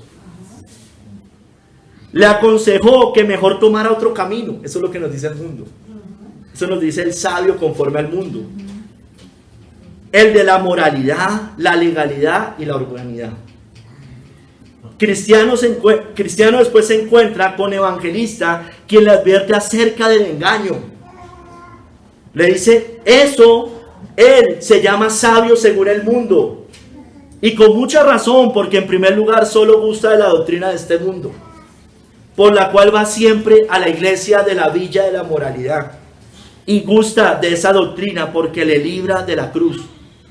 Le aconsejó que mejor tomara otro camino. Eso es lo que nos dice el mundo. Eso nos dice el sabio conforme al mundo. el de la moralidad, la legalidad y la urbanidad. Cristiano después se encuentra con evangelista, quien le advierte acerca del engaño. Le dice, él se llama sabio según el mundo. Y con mucha razón, porque en primer lugar solo gusta de la doctrina de este mundo, por la cual va siempre a la iglesia de la villa de la moralidad. Y gusta de esa doctrina porque le libra de la cruz.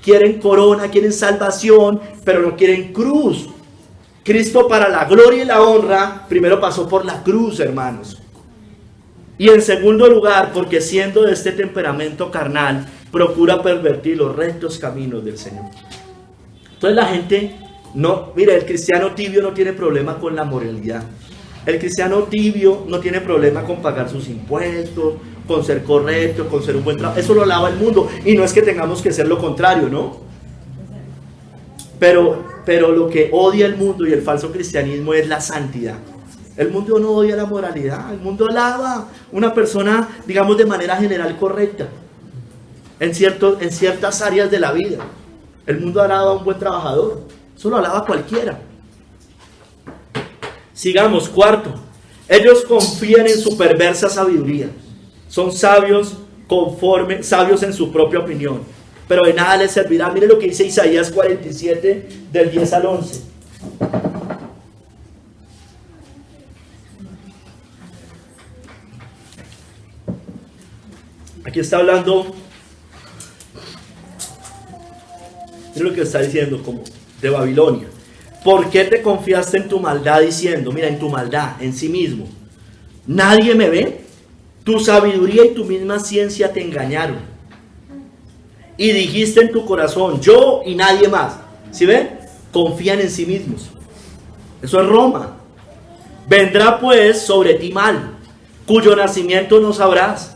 Quieren corona, quieren salvación, pero no quieren cruz. Cristo, para la gloria y la honra, primero pasó por la cruz, hermanos. Y en segundo lugar, porque siendo de este temperamento carnal, procura pervertir los rectos caminos del Señor. Entonces la gente, mire, el cristiano tibio no tiene problema con la moralidad. El cristiano tibio no tiene problema con pagar sus impuestos, con ser correcto, con ser un buen trabajo. Eso lo alaba el mundo. Y no es que tengamos que ser lo contrario, ¿no? Pero lo que odia el mundo y el falso cristianismo es la santidad. El mundo no odia la moralidad. El mundo alaba una persona, digamos, de manera general correcta. En ciertas áreas de la vida. El mundo alaba a un buen trabajador. Eso lo alaba cualquiera. Sigamos, cuarto. Ellos confían en su perversa sabiduría. Son sabios en su propia opinión. Pero de nada les servirá. Mire lo que dice Isaías 47, del 10 al 11. Aquí está hablando, mire lo que está diciendo, como de Babilonia. ¿Por qué te confiaste en tu maldad diciendo, mira, en tu maldad, en sí mismo, nadie me ve? Tu sabiduría y tu misma ciencia te engañaron. Y dijiste en tu corazón, yo y nadie más. ¿Sí ven? Confían en sí mismos. Eso es Roma. Vendrá pues sobre ti mal, cuyo nacimiento no sabrás.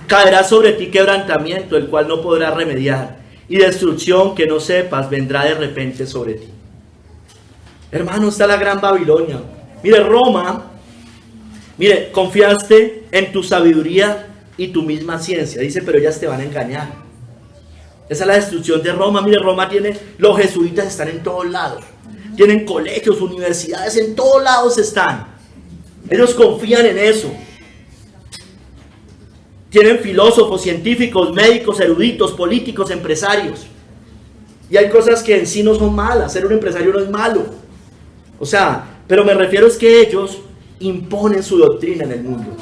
Caerá sobre ti quebrantamiento, el cual no podrás remediar. Y destrucción que no sepas vendrá de repente sobre ti. Hermano, está la gran Babilonia. Mire, Roma. Mire, confiaste en tu sabiduría y tu misma ciencia. Dice, pero ellas te van a engañar. Esa es la destrucción de Roma. Mire, Roma tiene, los jesuitas están en todos lados. Tienen colegios, universidades, en todos lados están. Ellos confían en eso. Tienen filósofos, científicos, médicos, eruditos, políticos, empresarios. Y hay cosas que en sí no son malas. Ser un empresario no es malo. O sea, pero me refiero es que ellos imponen su doctrina en el mundo.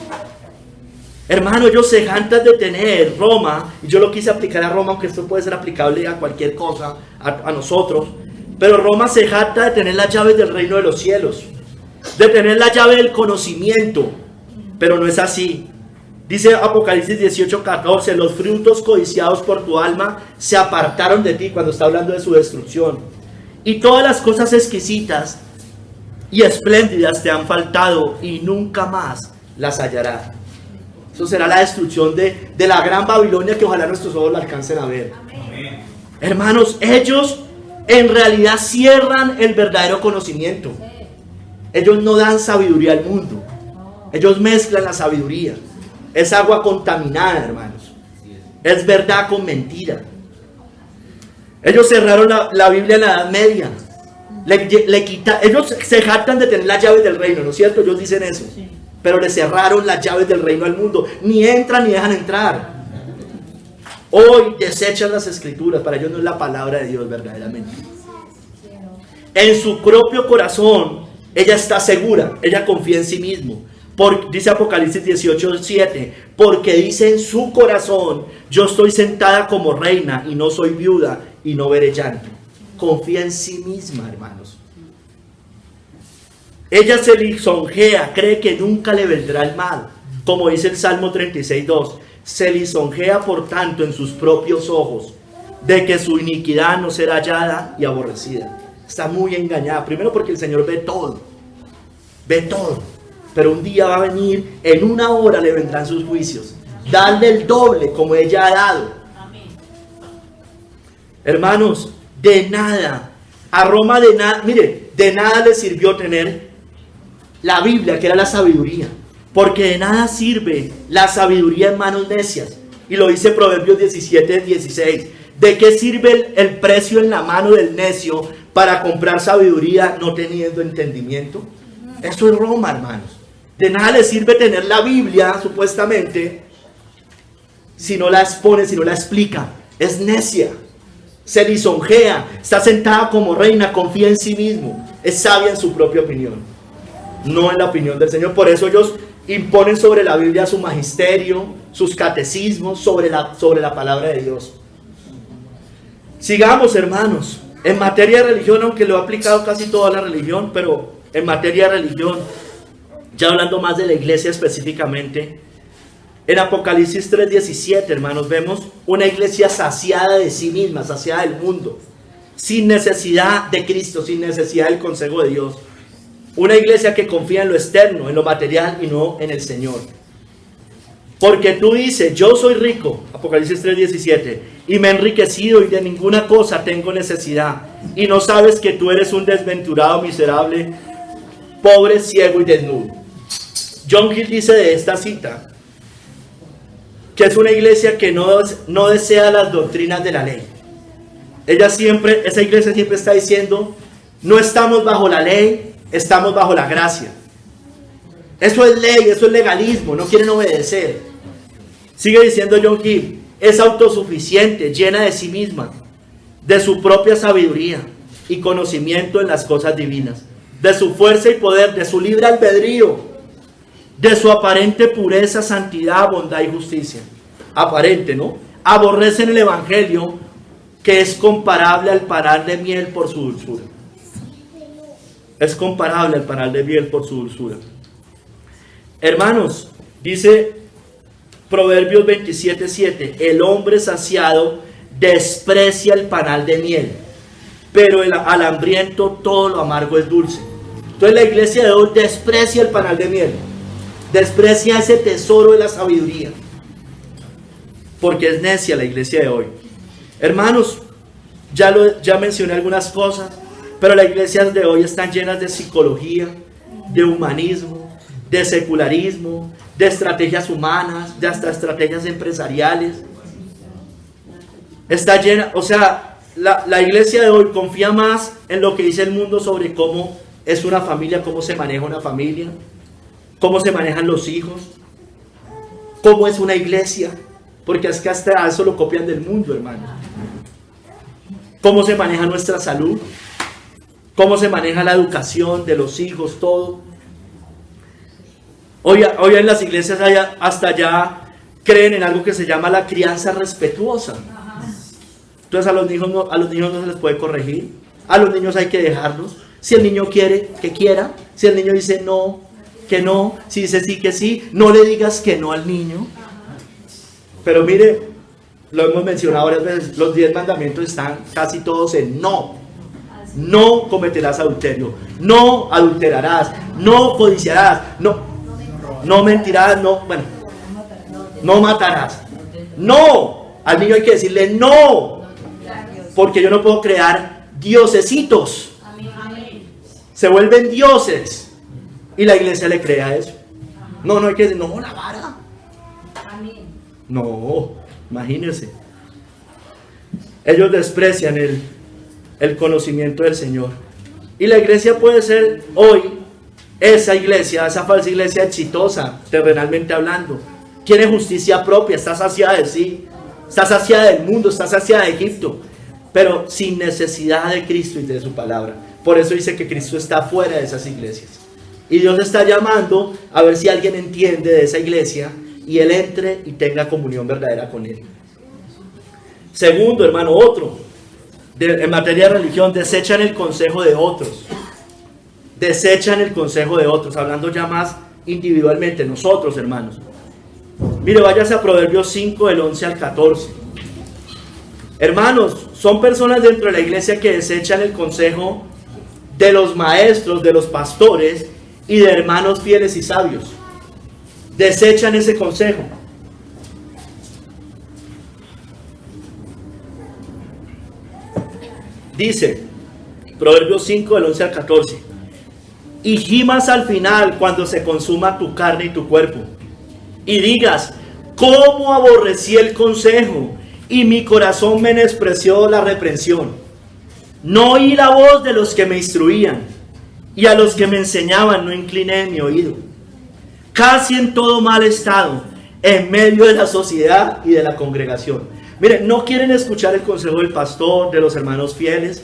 Hermano, ellos se jactan de tener Roma, y yo lo quise aplicar a Roma, aunque esto puede ser aplicable a cualquier cosa, a nosotros, pero Roma se jacta de tener las llaves del reino de los cielos, de tener la llave del conocimiento, pero no es así. Dice Apocalipsis 18:14, los frutos codiciados por tu alma se apartaron de ti, cuando está hablando de su destrucción, y todas las cosas exquisitas y espléndidas te han faltado, y nunca más las hallarás. Eso será la destrucción de la gran Babilonia, que ojalá nuestros ojos la alcancen a ver. Amén. Hermanos, ellos en realidad cierran el verdadero conocimiento. Ellos no dan sabiduría al mundo. Ellos mezclan la sabiduría. Es agua contaminada, hermanos. Es verdad con mentira. Ellos cerraron la Biblia en la Edad Media. Ellos se jactan de tener las llaves del reino, ¿no es cierto? Ellos dicen eso. Pero le cerraron las llaves del reino al mundo. Ni entran ni dejan entrar. Hoy desechan las escrituras. Para ellos no es la palabra de Dios verdaderamente. En su propio corazón, ella está segura. Ella confía en sí mismo. Dice Apocalipsis 18:7. Porque dice en su corazón, yo estoy sentada como reina y no soy viuda y no veré llanto. Confía en sí misma, hermanos. Ella se lisonjea, cree que nunca le vendrá el mal, como dice el Salmo 36:2. Se lisonjea por tanto en sus propios ojos, de que su iniquidad no será hallada y aborrecida. Está muy engañada, primero porque el Señor ve todo, pero un día va a venir, en una hora le vendrán sus juicios, darle el doble como ella ha dado. Amén. Hermanos, de nada, a Roma de nada, mire, de nada le sirvió tener la Biblia, que era la sabiduría, porque de nada sirve la sabiduría en manos necias. Y lo dice Proverbios 17:16. ¿de qué sirve el precio en la mano del necio para comprar sabiduría no teniendo entendimiento? Eso es Roma, hermanos. De nada le sirve tener la Biblia, supuestamente, si no la expone, si no la explica. Es necia, se lisonjea, está sentada como reina, confía en sí mismo, es sabia en su propia opinión, no en la opinión del Señor. Por eso ellos imponen sobre la Biblia su magisterio, sus catecismos, sobre la palabra de Dios. Sigamos, hermanos. En materia de religión, aunque lo ha aplicado casi toda la religión, pero en materia de religión, ya hablando más de la iglesia específicamente, en Apocalipsis 3:17, hermanos, vemos una iglesia saciada de sí misma, saciada del mundo, sin necesidad de Cristo, sin necesidad del consejo de Dios. Una iglesia que confía en lo externo, en lo material y no en el Señor. Porque tú dices, yo soy rico, Apocalipsis 3:17, y me he enriquecido y de ninguna cosa tengo necesidad, y no sabes que tú eres un desventurado, miserable, pobre, ciego y desnudo. John Gill dice de esta cita que es una iglesia que no desea las doctrinas de la ley. Esa iglesia siempre está diciendo, no estamos bajo la ley, estamos bajo la gracia. Eso es ley, eso es legalismo, no quieren obedecer. Sigue diciendo John Gill, es autosuficiente, llena de sí misma, de su propia sabiduría y conocimiento en las cosas divinas, de su fuerza y poder, de su libre albedrío, de su aparente pureza, santidad, bondad y justicia. Aparente, ¿no? Aborrecen el evangelio, que es comparable al panal de miel por su dulzura. Es comparable al panal de miel por su dulzura. Hermanos, dice Proverbios 27:7, el hombre saciado desprecia el panal de miel, pero al hambriento todo lo amargo es dulce. Entonces la iglesia de hoy desprecia el panal de miel, desprecia ese tesoro de la sabiduría, porque es necia la iglesia de hoy. Hermanos, ya mencioné algunas cosas, pero las iglesias de hoy están llenas de psicología, de humanismo, de secularismo, de estrategias humanas, de hasta estrategias empresariales. Está llena, o sea, la iglesia de hoy confía más en lo que dice el mundo sobre cómo es una familia, cómo se maneja una familia, cómo se manejan los hijos, cómo es una iglesia, porque es que hasta eso lo copian del mundo, hermanos. Cómo se maneja nuestra salud, cómo se maneja la educación de los hijos, todo. Hoy en las iglesias hasta ya creen en algo que se llama la crianza respetuosa. Entonces a los niños no se les puede corregir, a los niños hay que dejarlos. Si el niño quiere, que quiera. Si el niño dice no, que no. Si dice sí, que sí. No le digas que no al niño. Pero mire, lo hemos mencionado varias veces, los 10 mandamientos están casi todos en no. No cometerás adulterio, no adulterarás, no codiciarás, no mentirás, no matarás. No, al niño hay que decirle no, porque yo no puedo crear diosesitos. Se vuelven dioses y la iglesia le crea eso. No hay que decir, no, la vara. No, imagínense. Ellos desprecian el conocimiento del Señor. Y la iglesia puede ser hoy esa iglesia, esa falsa iglesia exitosa, terrenalmente hablando. Quiere justicia propia, está saciada de sí, está saciada del mundo, está saciada de Egipto, pero sin necesidad de Cristo y de su palabra. Por eso dice que Cristo está fuera de esas iglesias. Y Dios está llamando a ver si alguien entiende de esa iglesia y él entre y tenga comunión verdadera con él. Segundo, hermano, en materia de religión, desechan el consejo de otros. Desechan el consejo de otros, hablando ya más individualmente, nosotros, hermanos. Mire, váyase a Proverbios 5, del 11 al 14. Hermanos, son personas dentro de la iglesia que desechan el consejo de los maestros, de los pastores y de hermanos fieles y sabios. Desechan ese consejo. Dice, Proverbios 5, del 11 al 14. Y gimas al final cuando se consuma tu carne y tu cuerpo. Y digas, ¿cómo aborrecí el consejo? y mi corazón menospreció la reprensión. No oí la voz de los que me instruían, y a los que me enseñaban no incliné mi oído. Casi en todo mal estado, en medio de la sociedad y de la congregación. Miren, no quieren escuchar el consejo del pastor, de los hermanos fieles,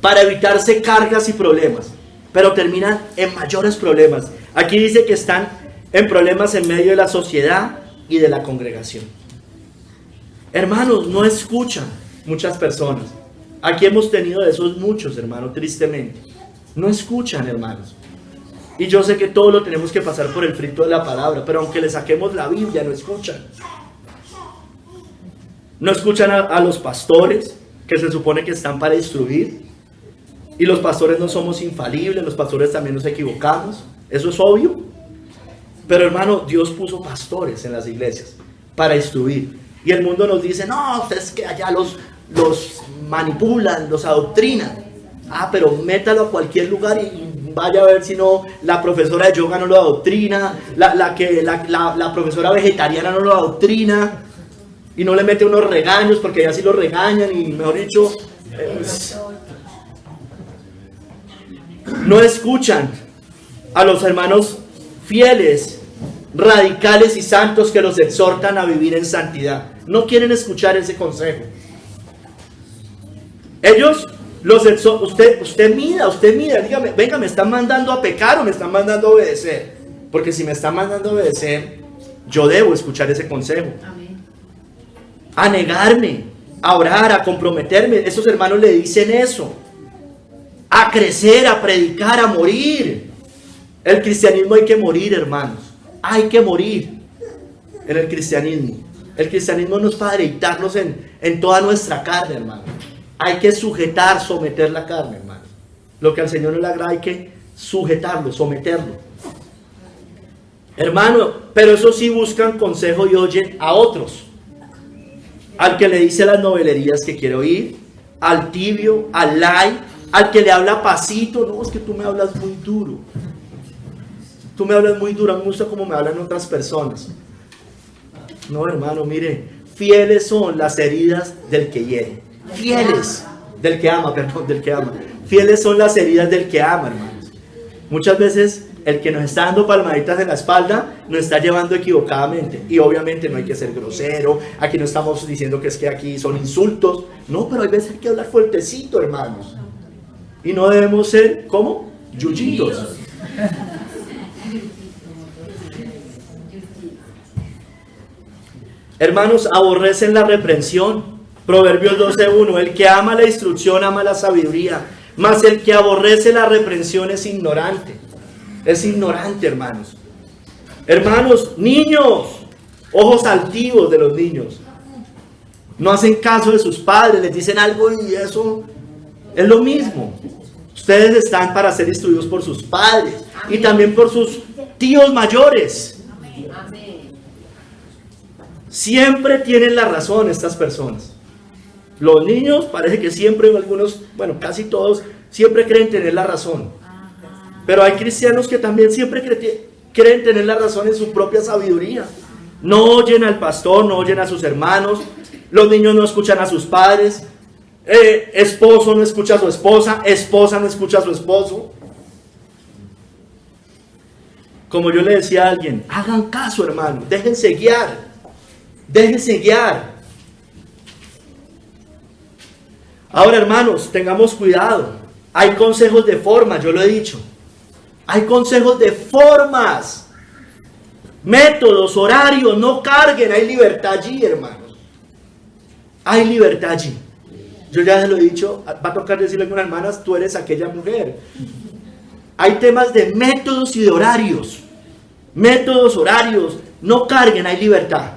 para evitarse cargas y problemas, pero terminan en mayores problemas. Aquí dice que están en problemas en medio de la sociedad y de la congregación. Hermanos, no escuchan muchas personas. Aquí hemos tenido de esos muchos, hermanos, tristemente. No escuchan, hermanos. Y yo sé que todo lo tenemos que pasar por el filtro de la palabra, pero aunque le saquemos la Biblia, no escuchan. No escuchan a los pastores, que se supone que están para instruir. Y los pastores no somos infalibles, los pastores también nos equivocamos. Eso es obvio. Pero hermano, Dios puso pastores en las iglesias para instruir. Y el mundo nos dice, no, ustedes que allá los manipulan, los adoctrinan. Ah, pero métalo a cualquier lugar y vaya a ver si no, la profesora de yoga no lo adoctrina, la profesora vegetariana no lo adoctrina, y no le mete unos regaños, porque ya sí lo regañan, y mejor dicho, no escuchan a los hermanos fieles, radicales y santos que los exhortan a vivir en santidad. No quieren escuchar ese consejo. Ellos los exhortan. Usted mida, dígame, venga, ¿me están mandando a pecar o me están mandando a obedecer? Porque si me están mandando a obedecer, yo debo escuchar ese consejo. Amén. A negarme, a orar, a comprometerme. Esos hermanos le dicen eso. A crecer, a predicar, a morir. El cristianismo hay que morir, hermanos. Hay que morir en el cristianismo. El cristianismo no es para deleitarnos en toda nuestra carne, hermano. Hay que sujetar, someter la carne, hermano. Lo que al Señor no le agrada hay que sujetarlo, someterlo. Hermano, pero eso sí buscan consejo y oyen a otros. Al que le dice las novelerías que quiere oír, al tibio, al light, al que le habla pasito. No, es que tú me hablas muy duro. Tú me hablas muy duro, a mí me gusta como me hablan otras personas. No, hermano, mire, fieles son las heridas del que hiere. Fieles, del que ama, perdón, del que ama. Fieles son las heridas del que ama, hermanos. Muchas veces el que nos está dando palmaditas en la espalda nos está llevando equivocadamente. Y obviamente no hay que ser grosero. Aquí no estamos diciendo que es que aquí son insultos. No, pero hay veces hay que hablar fuertecito, hermanos. Y no debemos ser, ¿cómo? Yuyitos. Hermanos, aborrecen la reprensión. Proverbios 12:1. El que ama la instrucción ama la sabiduría, mas el que aborrece la reprensión es ignorante. Es ignorante, hermanos. Hermanos, niños, ojos altivos de los niños. No hacen caso de sus padres, les dicen algo y eso es lo mismo. Ustedes están para ser instruidos por sus padres y también por sus tíos mayores. Siempre tienen la razón estas personas. Los niños parece que siempre, algunos, bueno, casi todos, siempre creen tener la razón. Pero hay cristianos que también siempre creen tener la razón en su propia sabiduría. No oyen al pastor, no oyen a sus hermanos. Los niños no escuchan a sus padres. Esposo no escucha a su esposa. Esposa no escucha a su esposo. Como yo le decía a alguien, hagan caso, hermano, déjense guiar. Déjense guiar. Ahora, hermanos, tengamos cuidado. Hay consejos de forma, yo lo he dicho. Hay consejos de formas, métodos, horarios. No carguen, hay libertad allí, hermanos. Hay libertad allí. Yo ya se lo he dicho, va a tocar decirle a algunas hermanas, tú eres aquella mujer. Hay temas de métodos y de horarios. Métodos, horarios. No carguen, hay libertad.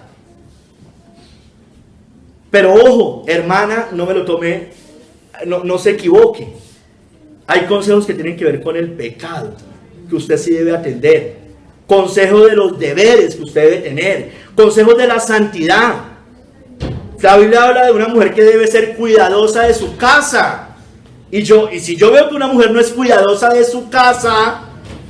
Pero ojo, hermana, no me lo tome, no se equivoque. Hay consejos que tienen que ver con el pecado, que usted sí debe atender. Consejos de los deberes que usted debe tener. Consejos de la santidad. La Biblia habla de una mujer que debe ser cuidadosa de su casa. Y si yo veo que una mujer no es cuidadosa de su casa,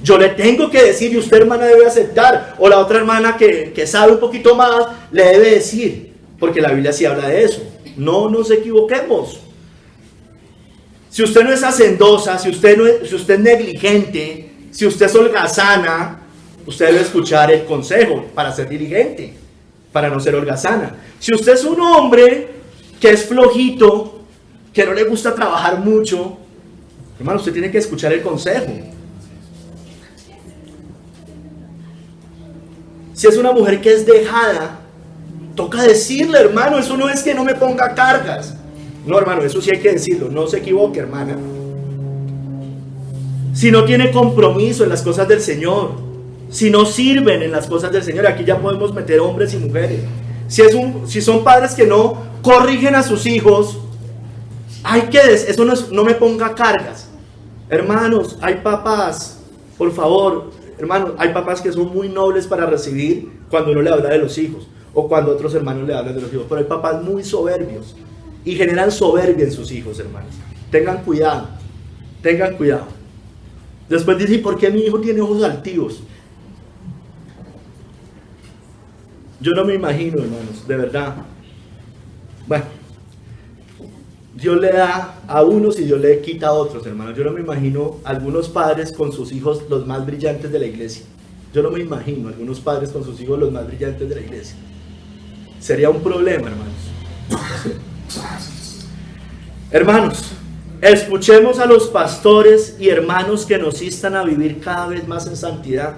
yo le tengo que decir, y usted, hermana, debe aceptar. O la otra hermana que sabe un poquito más, le debe decir, porque la Biblia sí habla de eso. No nos equivoquemos. Si usted no es hacendosa, si usted es negligente, si usted es holgazana, usted debe escuchar el consejo para ser diligente, para no ser holgazana. Si usted es un hombre que es flojito, que no le gusta trabajar mucho, hermano, usted tiene que escuchar el consejo. Si es una mujer que es dejada, toca decirle, hermano, eso no es que no me ponga cargas. No, hermano, eso sí hay que decirlo, no se equivoque, hermana. Si no tiene compromiso en las cosas del Señor, si no sirven en las cosas del Señor, aquí ya podemos meter hombres y mujeres. Si son padres que no corrigen a sus hijos, eso no me ponga cargas. Hermanos, hay papás, por favor, hermanos, hay papás que son muy nobles para recibir cuando uno le habla de los hijos, o cuando otros hermanos le hablan de los hijos, pero hay papás muy soberbios y generan soberbia en sus hijos, hermanos. Tengan cuidado, tengan cuidado. Después dice, ¿por qué mi hijo tiene ojos altivos? Yo no me imagino, hermanos, de verdad. Bueno, Dios le da a unos y Dios le quita a otros, hermanos. Yo no me imagino algunos padres con sus hijos los más brillantes de la iglesia. Yo no me imagino algunos padres con sus hijos los más brillantes de la iglesia. Sería un problema, hermanos. Hermanos, escuchemos a los pastores y hermanos que nos instan a vivir cada vez más en santidad.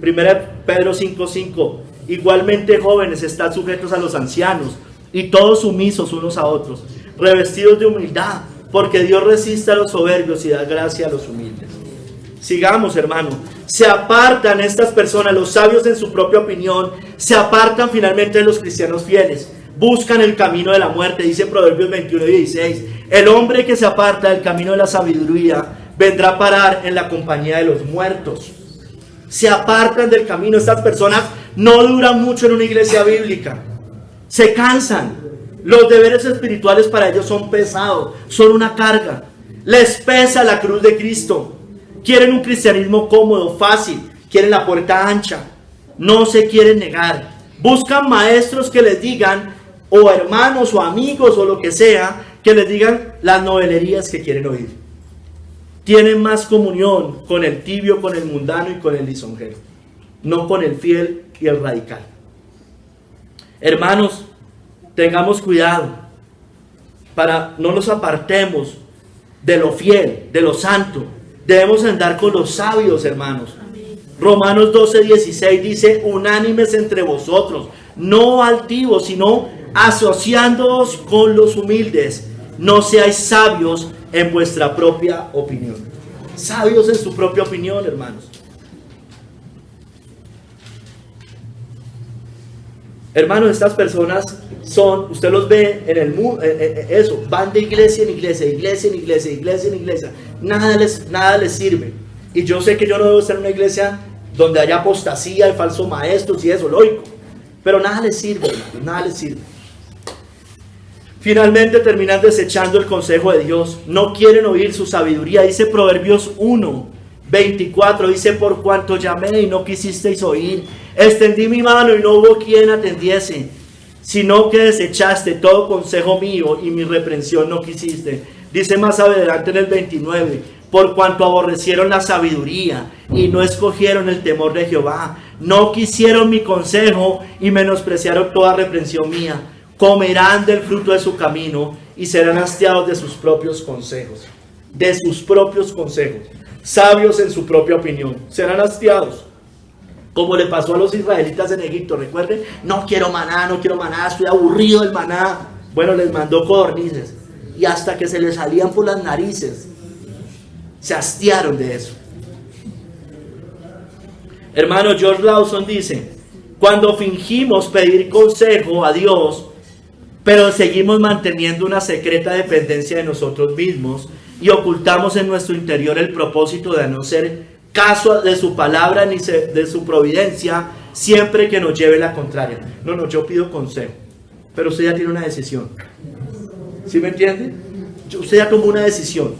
1 Pedro 5:5. Igualmente, jóvenes, estad sujetos a los ancianos y todos sumisos unos a otros, revestidos de humildad, porque Dios resiste a los soberbios y da gracia a los humildes. Sigamos, hermano. Se apartan estas personas, los sabios en su propia opinión, se apartan finalmente de los cristianos fieles. Buscan el camino de la muerte, dice Proverbios 21:16. El hombre que se aparta del camino de la sabiduría vendrá a parar en la compañía de los muertos. Se apartan del camino. Estas personas no duran mucho en una iglesia bíblica. Se cansan. Los deberes espirituales para ellos son pesados, son una carga. Les pesa la cruz de Cristo. Quieren un cristianismo cómodo, fácil. Quieren la puerta ancha. No se quieren negar. Buscan maestros que les digan, o hermanos o amigos o lo que sea, que les digan las novelerías que quieren oír. Tienen más comunión con el tibio, con el mundano y con el lisonjero, no con el fiel y el radical. Hermanos, tengamos cuidado para no nos apartemos de lo fiel, de lo santo. Debemos andar con los sabios, hermanos. Romanos 12:16 dice, unánimes entre vosotros, no altivos, sino asociándoos con los humildes. No seáis sabios en vuestra propia opinión. Sabios en su propia opinión, hermanos. Hermanos, estas personas son, usted los ve en el mundo, van de iglesia en iglesia, iglesia en iglesia, iglesia en iglesia. Nada les sirve. Y yo sé que yo no debo estar en una iglesia donde haya apostasía y falsos maestros y eso, lógico. Pero nada les sirve, hermanos, nada les sirve. Finalmente terminan desechando el consejo de Dios. No quieren oír su sabiduría. Dice Proverbios 1:24. Dice, por cuanto llamé y no quisisteis oír, extendí mi mano y no hubo quien atendiese, sino que desechaste todo consejo mío y mi reprensión no quisiste. Dice más adelante en el 29, por cuanto aborrecieron la sabiduría y no escogieron el temor de Jehová, no quisieron mi consejo y menospreciaron toda reprensión mía. Comerán del fruto de su camino y serán hastiados de sus propios consejos. De sus propios consejos. Sabios en su propia opinión. Serán hastiados. Como le pasó a los israelitas en Egipto. Recuerden, no quiero maná, estoy aburrido del maná. Bueno, les mandó codornices. Y hasta que se les salían por las narices, se hastiaron de eso. Hermano George Lawson dice, cuando fingimos pedir consejo a Dios, pero seguimos manteniendo una secreta dependencia de nosotros mismos y ocultamos en nuestro interior el propósito de no hacer caso de su palabra ni de su providencia siempre que nos lleve la contraria. No, yo pido consejo, pero usted ya tiene una decisión. ¿Sí me entiende? Usted ya tomó una decisión.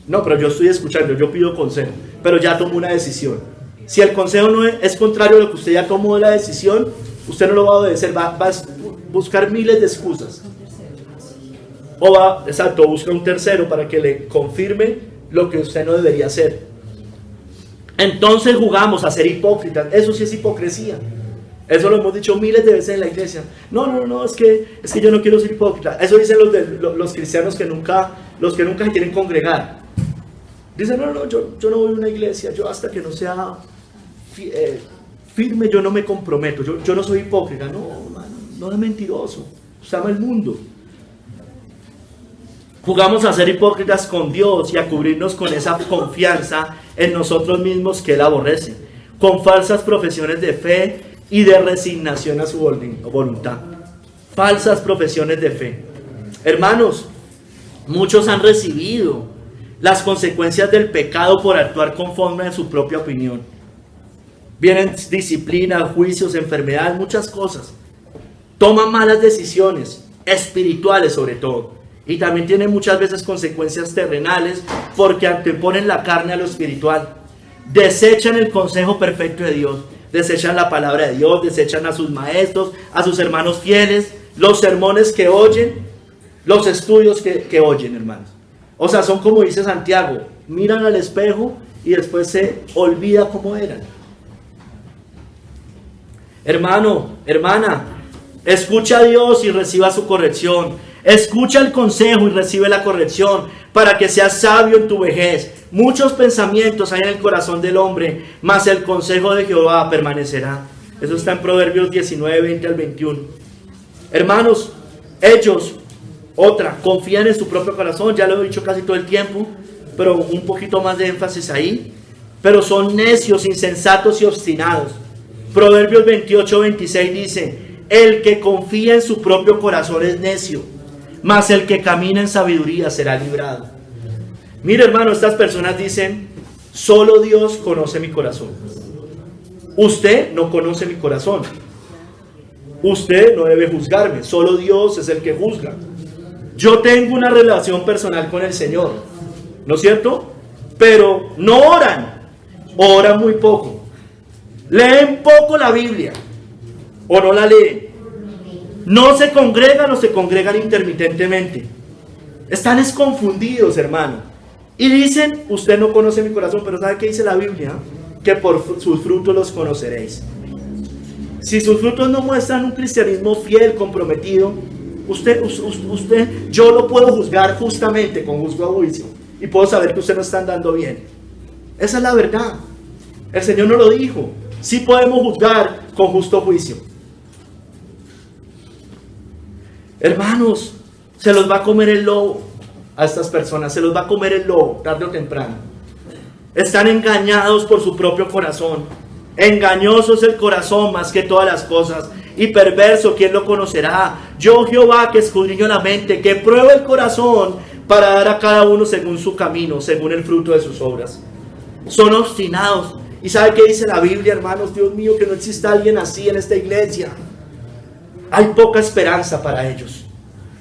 No, pero yo estoy escuchando, yo pido consejo, pero ya tomó una decisión. Si el consejo no es contrario a lo que usted ya tomó la decisión, usted no lo va a obedecer, buscar miles de excusas. O va, exacto, busca un tercero para que le confirme lo que usted no debería hacer. Entonces jugamos a ser hipócritas. Eso sí es hipocresía. Eso lo hemos dicho miles de veces en la iglesia. No, es que yo no quiero ser hipócrita. Eso dicen los cristianos los que nunca se quieren congregar. Dicen, yo no voy a una iglesia, yo hasta que no sea firme, yo no me comprometo, yo no soy hipócrita. No es mentiroso, usted ama el mundo. Jugamos a ser hipócritas con Dios y a cubrirnos con esa confianza en nosotros mismos que Él aborrece, con falsas profesiones de fe y de resignación a su voluntad. Falsas profesiones de fe. Hermanos, muchos han recibido las consecuencias del pecado por actuar conforme a su propia opinión. Vienen disciplinas, juicios, enfermedades, muchas cosas. Toman malas decisiones, espirituales sobre todo. Y también tienen muchas veces consecuencias terrenales porque anteponen la carne a lo espiritual. Desechan el consejo perfecto de Dios. Desechan la palabra de Dios, desechan a sus maestros, a sus hermanos fieles, los sermones que oyen, los estudios que oyen, hermanos. O sea, son como dice Santiago, miran al espejo y después se olvida cómo eran. Hermano, hermana, escucha a Dios y reciba su corrección. Escucha el consejo y recibe la corrección para que seas sabio en tu vejez. Muchos pensamientos hay en el corazón del hombre, mas el consejo de Jehová permanecerá. Eso está en Proverbios 19, 20 al 21. Hermanos, ellos, confían en su propio corazón, ya lo he dicho casi todo el tiempo, pero un poquito más de énfasis ahí. Pero son necios, insensatos y obstinados. Proverbios 28, 26 dice, el que confía en su propio corazón es necio, mas el que camina en sabiduría será librado. Mire, hermano, estas personas dicen, solo Dios conoce mi corazón. Usted no conoce mi corazón. Usted no debe juzgarme, solo Dios es el que juzga. Yo tengo una relación personal con el Señor, ¿no es cierto? Pero no oran, oran muy poco. Leen poco la Biblia, o no la leen. No se congregan o se congregan intermitentemente. Están confundidos, hermano. Y dicen, usted no conoce mi corazón, pero ¿sabe qué dice la Biblia? Que por sus frutos los conoceréis. Si sus frutos no muestran un cristianismo fiel, comprometido, yo lo puedo juzgar justamente con juzgo a juicio. Y puedo saber que usted no está andando bien. Esa es la verdad. El Señor nos lo dijo. Sí podemos juzgar con justo juicio. Hermanos, se los va a comer el lobo a estas personas. Se los va a comer el lobo tarde o temprano. Están engañados por su propio corazón. Engañoso es el corazón más que todas las cosas, y perverso, ¿quién lo conocerá? Yo, Jehová, que escudriño la mente, que pruebo el corazón, para dar a cada uno según su camino, según el fruto de sus obras. Son obstinados. ¿Y sabe qué dice la Biblia, hermanos? Dios mío, que no exista alguien así en esta iglesia. Hay poca esperanza para ellos.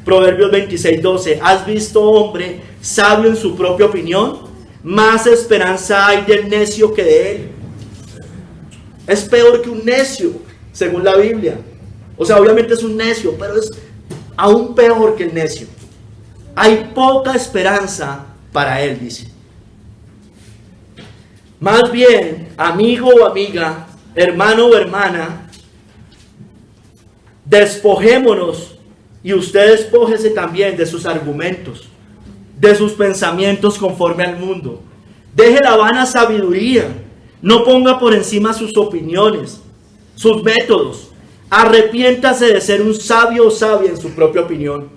Proverbios 26, 12. ¿Has visto hombre sabio en su propia opinión? Más esperanza hay del necio que de él. Es peor que un necio, según la Biblia. O sea, obviamente es un necio, pero es aún peor que el necio. Hay poca esperanza para él, dice. Más bien, amigo o amiga, hermano o hermana, despojémonos, y usted despójese también de sus argumentos, de sus pensamientos conforme al mundo. Deje la vana sabiduría. No ponga por encima sus opiniones, sus métodos. Arrepiéntase de ser un sabio o sabia en su propia opinión.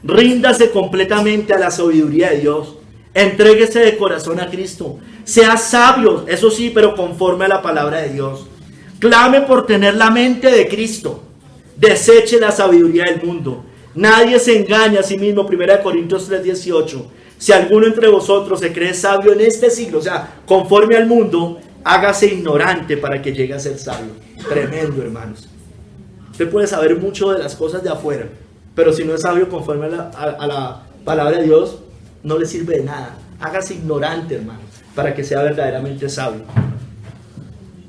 Ríndase completamente a la sabiduría de Dios. Entréguese de corazón a Cristo. Sea sabio, eso sí, pero conforme a la palabra de Dios. Clame por tener la mente de Cristo. Deseche la sabiduría del mundo. Nadie se engaña a sí mismo. 1 Corintios 3:18. Si alguno entre vosotros se cree sabio en este siglo, o sea, conforme al mundo, hágase ignorante para que llegue a ser sabio. Tremendo, hermanos. Usted puede saber mucho de las cosas de afuera, pero si no es sabio conforme a la palabra de Dios, no le sirve de nada. Hágase ignorante, hermano, para que sea verdaderamente sabio.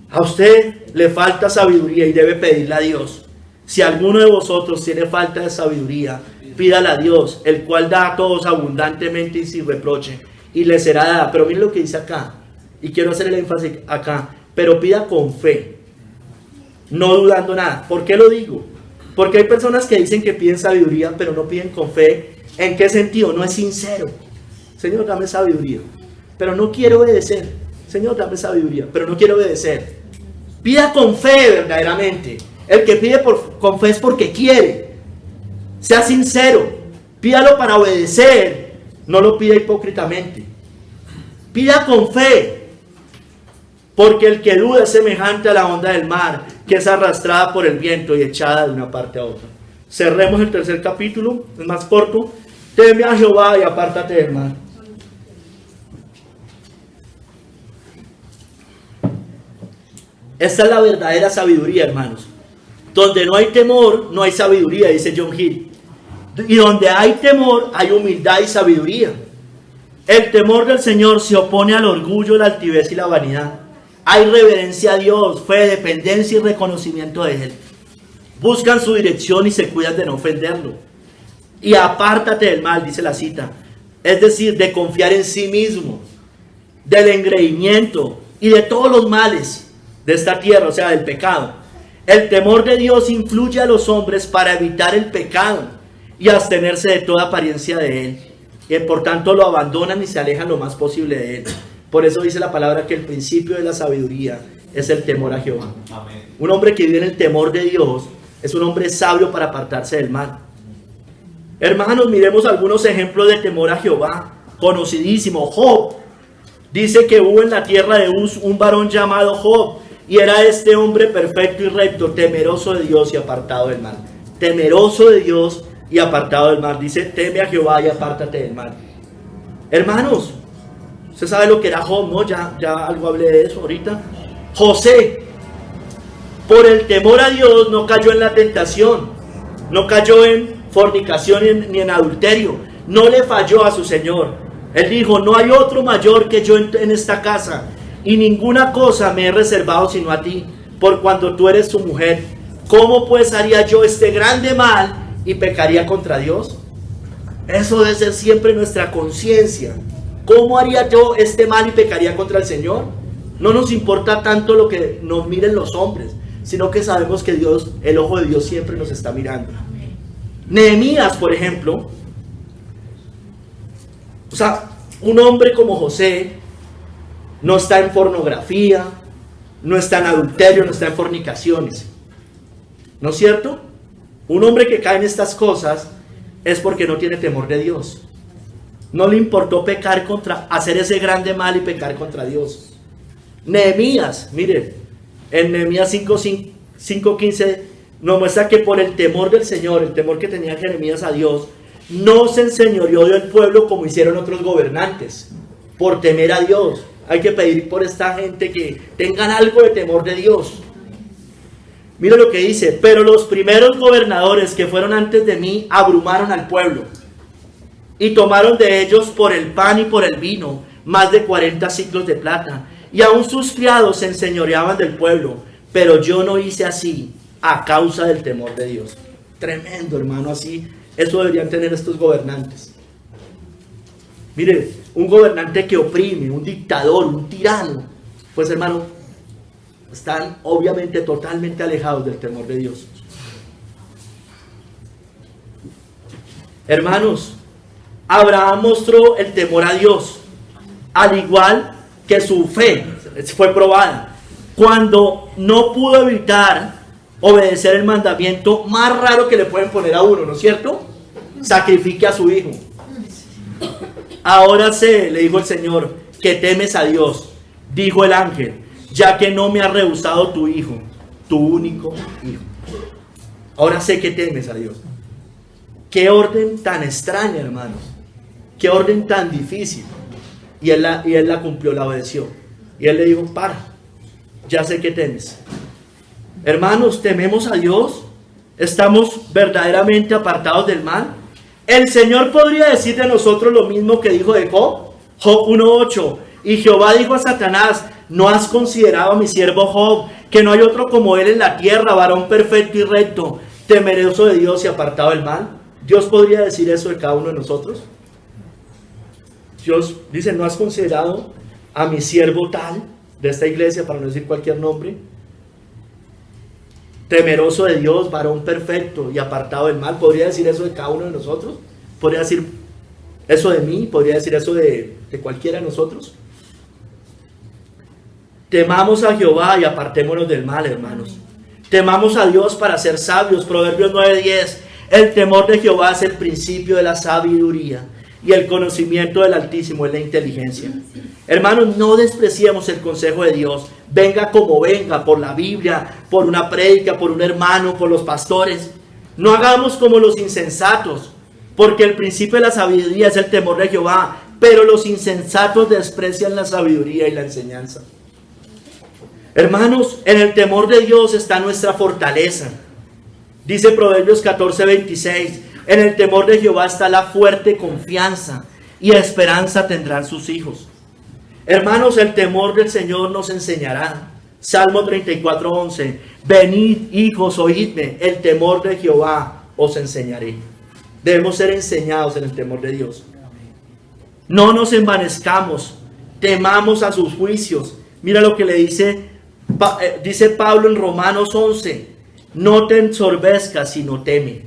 A usted le falta sabiduría y debe pedirle a Dios. Si alguno de vosotros tiene falta de sabiduría, pídala a Dios, el cual da a todos abundantemente y sin reproche, y le será dada. Pero miren lo que dice acá, y quiero hacer el énfasis acá, pero pida con fe, no dudando nada. ¿Por qué lo digo? Porque hay personas que dicen que piden sabiduría, pero no piden con fe. ¿En qué sentido? No es sincero. Señor, dame sabiduría, pero no quiero obedecer. Señor, dame sabiduría, pero no quiero obedecer. Pida con fe verdaderamente. El que pide con fe es porque quiere. Sea sincero. Pídalo para obedecer. No lo pida hipócritamente. Pida con fe. Porque el que duda es semejante a la onda del mar, que es arrastrada por el viento y echada de una parte a otra. Cerremos el tercer capítulo, es más corto. Teme a Jehová y apártate del mal. Esta es la verdadera sabiduría, hermanos. Donde no hay temor, no hay sabiduría, dice John Hill. Y donde hay temor, hay humildad y sabiduría. El temor del Señor se opone al orgullo, la altivez y la vanidad. Hay reverencia a Dios, fe, dependencia y reconocimiento de Él. Buscan su dirección y se cuidan de no ofenderlo. Y apártate del mal, dice la cita. Es decir, de confiar en sí mismo, del engreimiento y de todos los males de esta tierra, o sea, del pecado. El temor de Dios influye a los hombres para evitar el pecado y abstenerse de toda apariencia de él. Y por tanto lo abandonan y se alejan lo más posible de él. Por eso dice la palabra que el principio de la sabiduría es el temor a Jehová. Amén. Un hombre que vive en el temor de Dios es un hombre sabio para apartarse del mal. Hermanos, miremos algunos ejemplos de temor a Jehová. Conocidísimo, Job. Dice que hubo en la tierra de Uz un varón llamado Job. Y era este hombre perfecto y recto, temeroso de Dios y apartado del mal. Temeroso de Dios y apartado del mal. Dice, teme a Jehová y apártate del mal. Hermanos, usted sabe lo que era Job, ¿no? Ya algo hablé de eso ahorita. José, por el temor a Dios, no cayó en la tentación. No cayó en fornicación ni en adulterio. No le falló a su Señor. Él dijo, no hay otro mayor que yo en esta casa. Y ninguna cosa me he reservado sino a ti, por cuando tú eres su mujer. ¿Cómo pues haría yo este grande mal y pecaría contra Dios? Eso debe ser siempre nuestra conciencia. ¿Cómo haría yo este mal y pecaría contra el Señor? No nos importa tanto lo que nos miren los hombres, sino que sabemos que Dios, el ojo de Dios siempre nos está mirando. Nehemías, por ejemplo, o sea, un hombre como José, no está en pornografía, no está en adulterio, no está en fornicaciones. ¿No es cierto? Un hombre que cae en estas cosas es porque no tiene temor de Dios. No le importó hacer ese grande mal y pecar contra Dios. Nehemías, miren, en Nehemías 5:15 nos muestra que por el temor del Señor, el temor que tenía Nehemías a Dios, no se enseñoreó del pueblo como hicieron otros gobernantes, por temer a Dios. Hay que pedir por esta gente que tengan algo de temor de Dios. Mira lo que dice, pero los primeros gobernadores que fueron antes de mí abrumaron al pueblo y tomaron de ellos por el pan y por el vino más de 40 siclos de plata, y aún sus criados se enseñoreaban del pueblo, pero yo no hice así a causa del temor de Dios. Tremendo, hermano, así eso deberían tener estos gobernantes. Mire, un gobernante que oprime, un dictador, un tirano, pues hermano, están obviamente totalmente alejados del temor de Dios. Hermanos, Abraham mostró el temor a Dios, al igual que su fe fue probada, cuando no pudo evitar obedecer el mandamiento más raro que le pueden poner a uno, ¿no es cierto? Sacrifique a su hijo. Ahora sé, le dijo el Señor, que temes a Dios. Dijo el ángel, ya que no me ha rehusado tu hijo, tu único hijo. Ahora sé que temes a Dios. Qué orden tan extraña, hermanos. Qué orden tan difícil. Y él la cumplió, la obedeció. Y él le dijo, para, ya sé que temes. Hermanos, ¿tememos a Dios? ¿Estamos verdaderamente apartados del mal? El Señor podría decir de nosotros lo mismo que dijo de Job. Job 1:8. Y Jehová dijo a Satanás, ¿no has considerado a mi siervo Job, que no hay otro como él en la tierra, varón perfecto y recto, temeroso de Dios y apartado del mal. ¿Dios podría decir eso de cada uno de nosotros? Dios dice, ¿no has considerado a mi siervo tal de esta iglesia, para no decir cualquier nombre? Temeroso de Dios, varón perfecto y apartado del mal. ¿Podría decir eso de cada uno de nosotros? ¿Podría decir eso de mí? ¿Podría decir eso de cualquiera de nosotros? Temamos a Jehová y apartémonos del mal, hermanos. Temamos a Dios para ser sabios. Proverbios 9:10. El temor de Jehová es el principio de la sabiduría, y el conocimiento del Altísimo es la inteligencia. Hermanos, no despreciemos el consejo de Dios. Venga como venga, por la Biblia, por una prédica, por un hermano, por los pastores. No hagamos como los insensatos, porque el principio de la sabiduría es el temor de Jehová, pero los insensatos desprecian la sabiduría y la enseñanza. Hermanos, en el temor de Dios está nuestra fortaleza. Dice Proverbios 14:26, en el temor de Jehová está la fuerte confianza, y esperanza tendrán sus hijos. Hermanos, el temor del Señor nos enseñará. Salmo 34:11, venid hijos, oídme, el temor de Jehová os enseñaré. Debemos ser enseñados en el temor de Dios. No nos envanezcamos, temamos a sus juicios. Mira lo que le dice Pablo en Romanos 11, no te ensorbezcas, sino teme.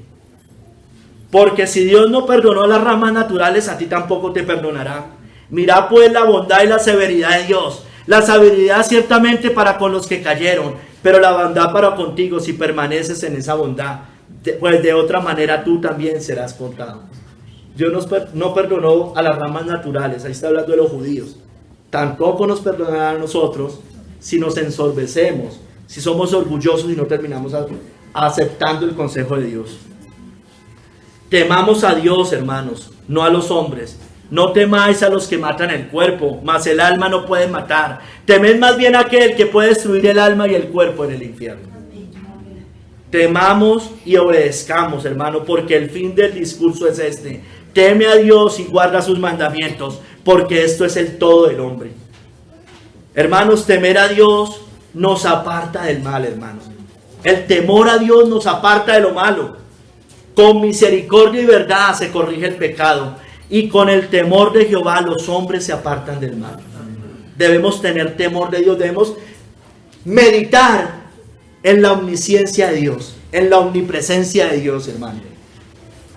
Porque si Dios no perdonó las ramas naturales, a ti tampoco te perdonará. Mira pues la bondad y la severidad de Dios. La severidad ciertamente para con los que cayeron, pero la bondad para contigo si permaneces en esa bondad. Pues de otra manera tú también serás cortado. Dios no perdonó a las ramas naturales, ahí está hablando de los judíos. Tampoco nos perdonará a nosotros si nos ensorbecemos, si somos orgullosos y no terminamos aceptando el consejo de Dios. Temamos a Dios, hermanos, no a los hombres. No temáis a los que matan el cuerpo, mas el alma no puede matar. Temed más bien a aquel que puede destruir el alma y el cuerpo en el infierno. Temamos y obedezcamos, hermano, porque el fin del discurso es este. Teme a Dios y guarda sus mandamientos, porque esto es el todo del hombre. Hermanos, temer a Dios nos aparta del mal, hermanos. El temor a Dios nos aparta de lo malo. Con misericordia y verdad se corrige el pecado, y con el temor de Jehová los hombres se apartan del mal. Debemos tener temor de Dios, debemos meditar en la omnisciencia de Dios, en la omnipresencia de Dios, hermano.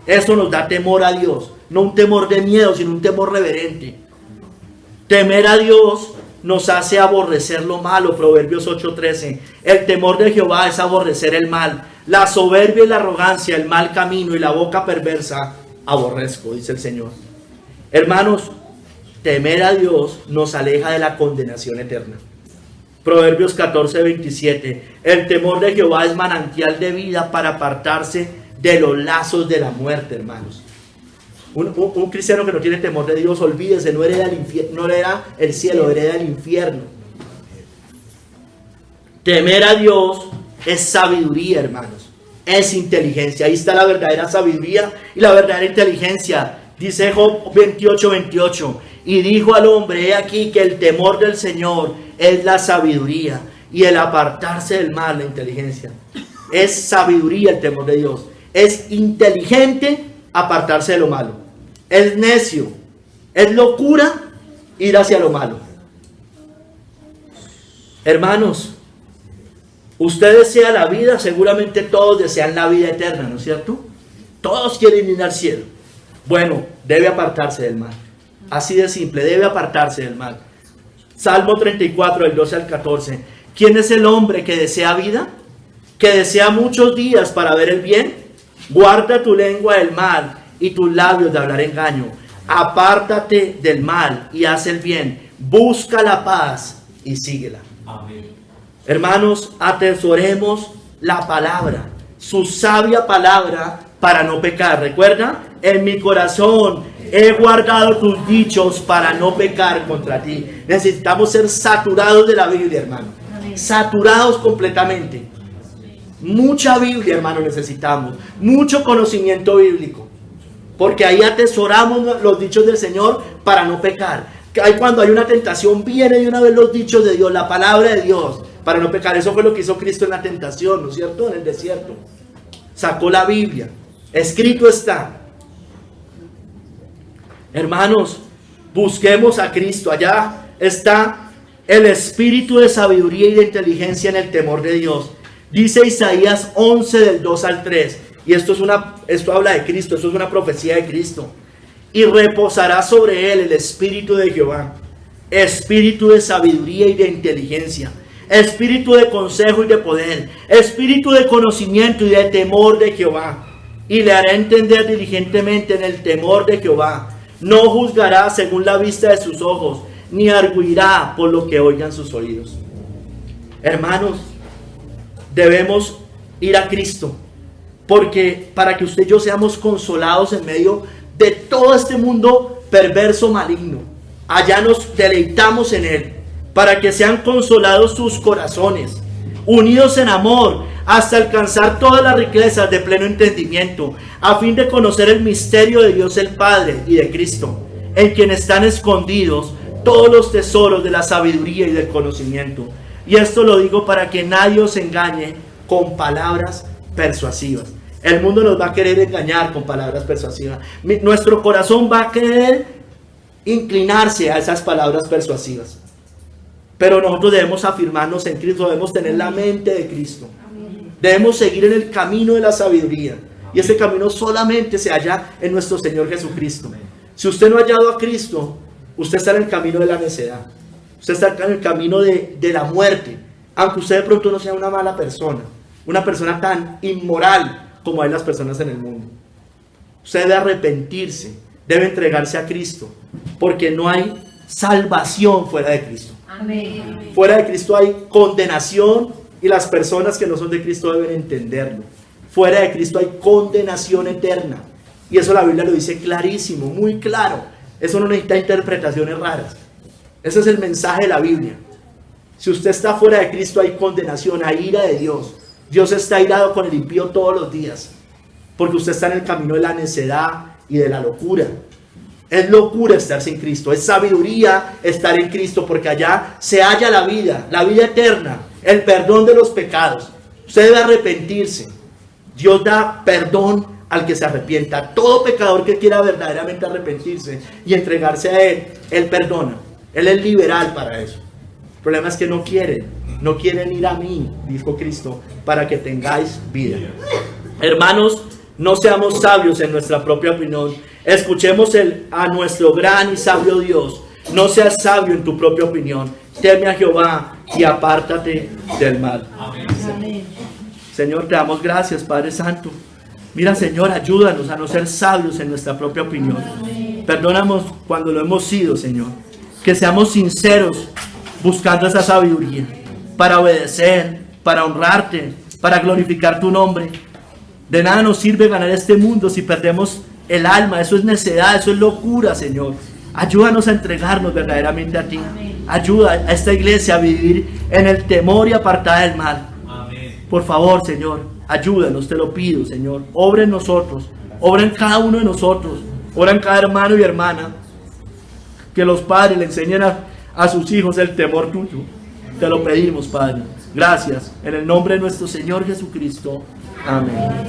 Eso nos da temor a Dios, no un temor de miedo, sino un temor reverente. Temer a Dios nos hace aborrecer lo malo, Proverbios 8:13. El temor de Jehová es aborrecer el mal. La soberbia y la arrogancia, el mal camino y la boca perversa aborrezco, dice el Señor. Hermanos, temer a Dios nos aleja de la condenación eterna. Proverbios 14:27. El temor de Jehová es manantial de vida para apartarse de los lazos de la muerte, hermanos. Un cristiano que no tiene temor de Dios, olvídese, no hereda el cielo, hereda el infierno. Temer a Dios es sabiduría, hermanos. Es inteligencia. Ahí está la verdadera sabiduría y la verdadera inteligencia. Dice Job 28:28. Y dijo al hombre, he aquí que el temor del Señor es la sabiduría, y el apartarse del mal, la inteligencia. Es sabiduría el temor de Dios. Es inteligente apartarse de lo malo. Es necio, es locura ir hacia lo malo. Hermanos, usted desea la vida, seguramente todos desean la vida eterna, ¿no es cierto? Todos quieren ir al cielo. Bueno, debe apartarse del mal. Así de simple, debe apartarse del mal. Salmo 34, del 12 al 14. ¿Quién es el hombre que desea vida? ¿Que desea muchos días para ver el bien? Guarda tu lengua del mal y tus labios de hablar engaño. Apártate del mal y haz el bien. Busca la paz y síguela. Amén. Hermanos, atesoremos la palabra, su sabia palabra, para no pecar. ¿Recuerda? En mi corazón he guardado tus dichos para no pecar contra ti. Necesitamos ser saturados de la Biblia, hermano. Amén. Saturados completamente. Mucha Biblia, hermano, necesitamos. Mucho conocimiento bíblico. Porque ahí atesoramos los dichos del Señor para no pecar. Ahí cuando hay una tentación, viene de una vez los dichos de Dios, la palabra de Dios, para no pecar. Eso fue lo que hizo Cristo en la tentación, ¿no es cierto? En el desierto. sacó la Biblia. Escrito está. Hermanos, busquemos a Cristo. Allá está el espíritu de sabiduría y de inteligencia en el temor de Dios. Dice Isaías 11 del 2 al 3. Y esto habla de Cristo, esto es una profecía de Cristo. Y reposará sobre él el espíritu de Jehová, espíritu de sabiduría y de inteligencia, espíritu de consejo y de poder, espíritu de conocimiento y de temor de Jehová. Y le hará entender diligentemente en el temor de Jehová. No juzgará según la vista de sus ojos, ni arguirá por lo que oigan sus oídos. Hermanos, debemos ir a Cristo, porque para que usted y yo seamos consolados en medio de todo este mundo perverso, maligno, allá nos deleitamos en Él, para que sean consolados sus corazones, unidos en amor, hasta alcanzar todas las riquezas de pleno entendimiento, a fin de conocer el misterio de Dios el Padre y de Cristo, en quien están escondidos todos los tesoros de la sabiduría y del conocimiento. Y esto lo digo para que nadie os engañe con palabras persuasivas. El mundo nos va a querer engañar con palabras persuasivas. Nuestro corazón va a querer inclinarse a esas palabras persuasivas. Pero nosotros debemos afirmarnos en Cristo, debemos tener la mente de Cristo. Debemos seguir en el camino de la sabiduría. Y ese camino solamente se halla en nuestro Señor Jesucristo. Si usted no ha hallado a Cristo, usted está en el camino de la necedad. Usted está en el camino de la muerte. Aunque usted de pronto no sea una mala persona, una persona tan inmoral como hay las personas en el mundo. Usted debe arrepentirse, debe entregarse a Cristo, porque no hay salvación fuera de Cristo. Amén. Fuera de Cristo hay condenación, y las personas que no son de Cristo deben entenderlo. Fuera de Cristo hay condenación eterna, y eso la Biblia lo dice clarísimo, muy claro. Eso no necesita interpretaciones raras. Ese es el mensaje de la Biblia. Si usted está fuera de Cristo hay condenación, hay ira de Dios. Dios está airado con el impío todos los días, porque usted está en el camino de la necedad y de la locura. Es locura estar sin Cristo, es sabiduría estar en Cristo, porque allá se halla la vida eterna, el perdón de los pecados. Usted debe arrepentirse. Dios da perdón al que se arrepienta. Todo pecador que quiera verdaderamente arrepentirse y entregarse a Él, Él perdona. Él es liberal para eso. El problema es que no quieren ir a mí, dijo Cristo, para que tengáis vida. Hermanos, no seamos sabios en nuestra propia opinión. Escuchemos a nuestro gran y sabio Dios. No seas sabio en tu propia opinión. Teme a Jehová y apártate del mal. Amén. Señor, te damos gracias, Padre Santo. Mira, Señor, ayúdanos a no ser sabios en nuestra propia opinión. Perdónanos cuando lo hemos sido, Señor. Que seamos sinceros buscando esa sabiduría para obedecer, para honrarte, para glorificar tu nombre. De nada nos sirve ganar este mundo si perdemos el alma. Eso es necedad, eso es locura, Señor. Ayúdanos a entregarnos verdaderamente a ti. Ayuda a esta iglesia a vivir en el temor y apartada del mal. Por favor, Señor, ayúdanos, te lo pido, Señor. Obra en nosotros, obra en cada uno de nosotros, obra en cada hermano y hermana. Que los padres le enseñen a sus hijos el temor tuyo. Te lo pedimos, Padre. Gracias. En el nombre de nuestro Señor Jesucristo. Amén.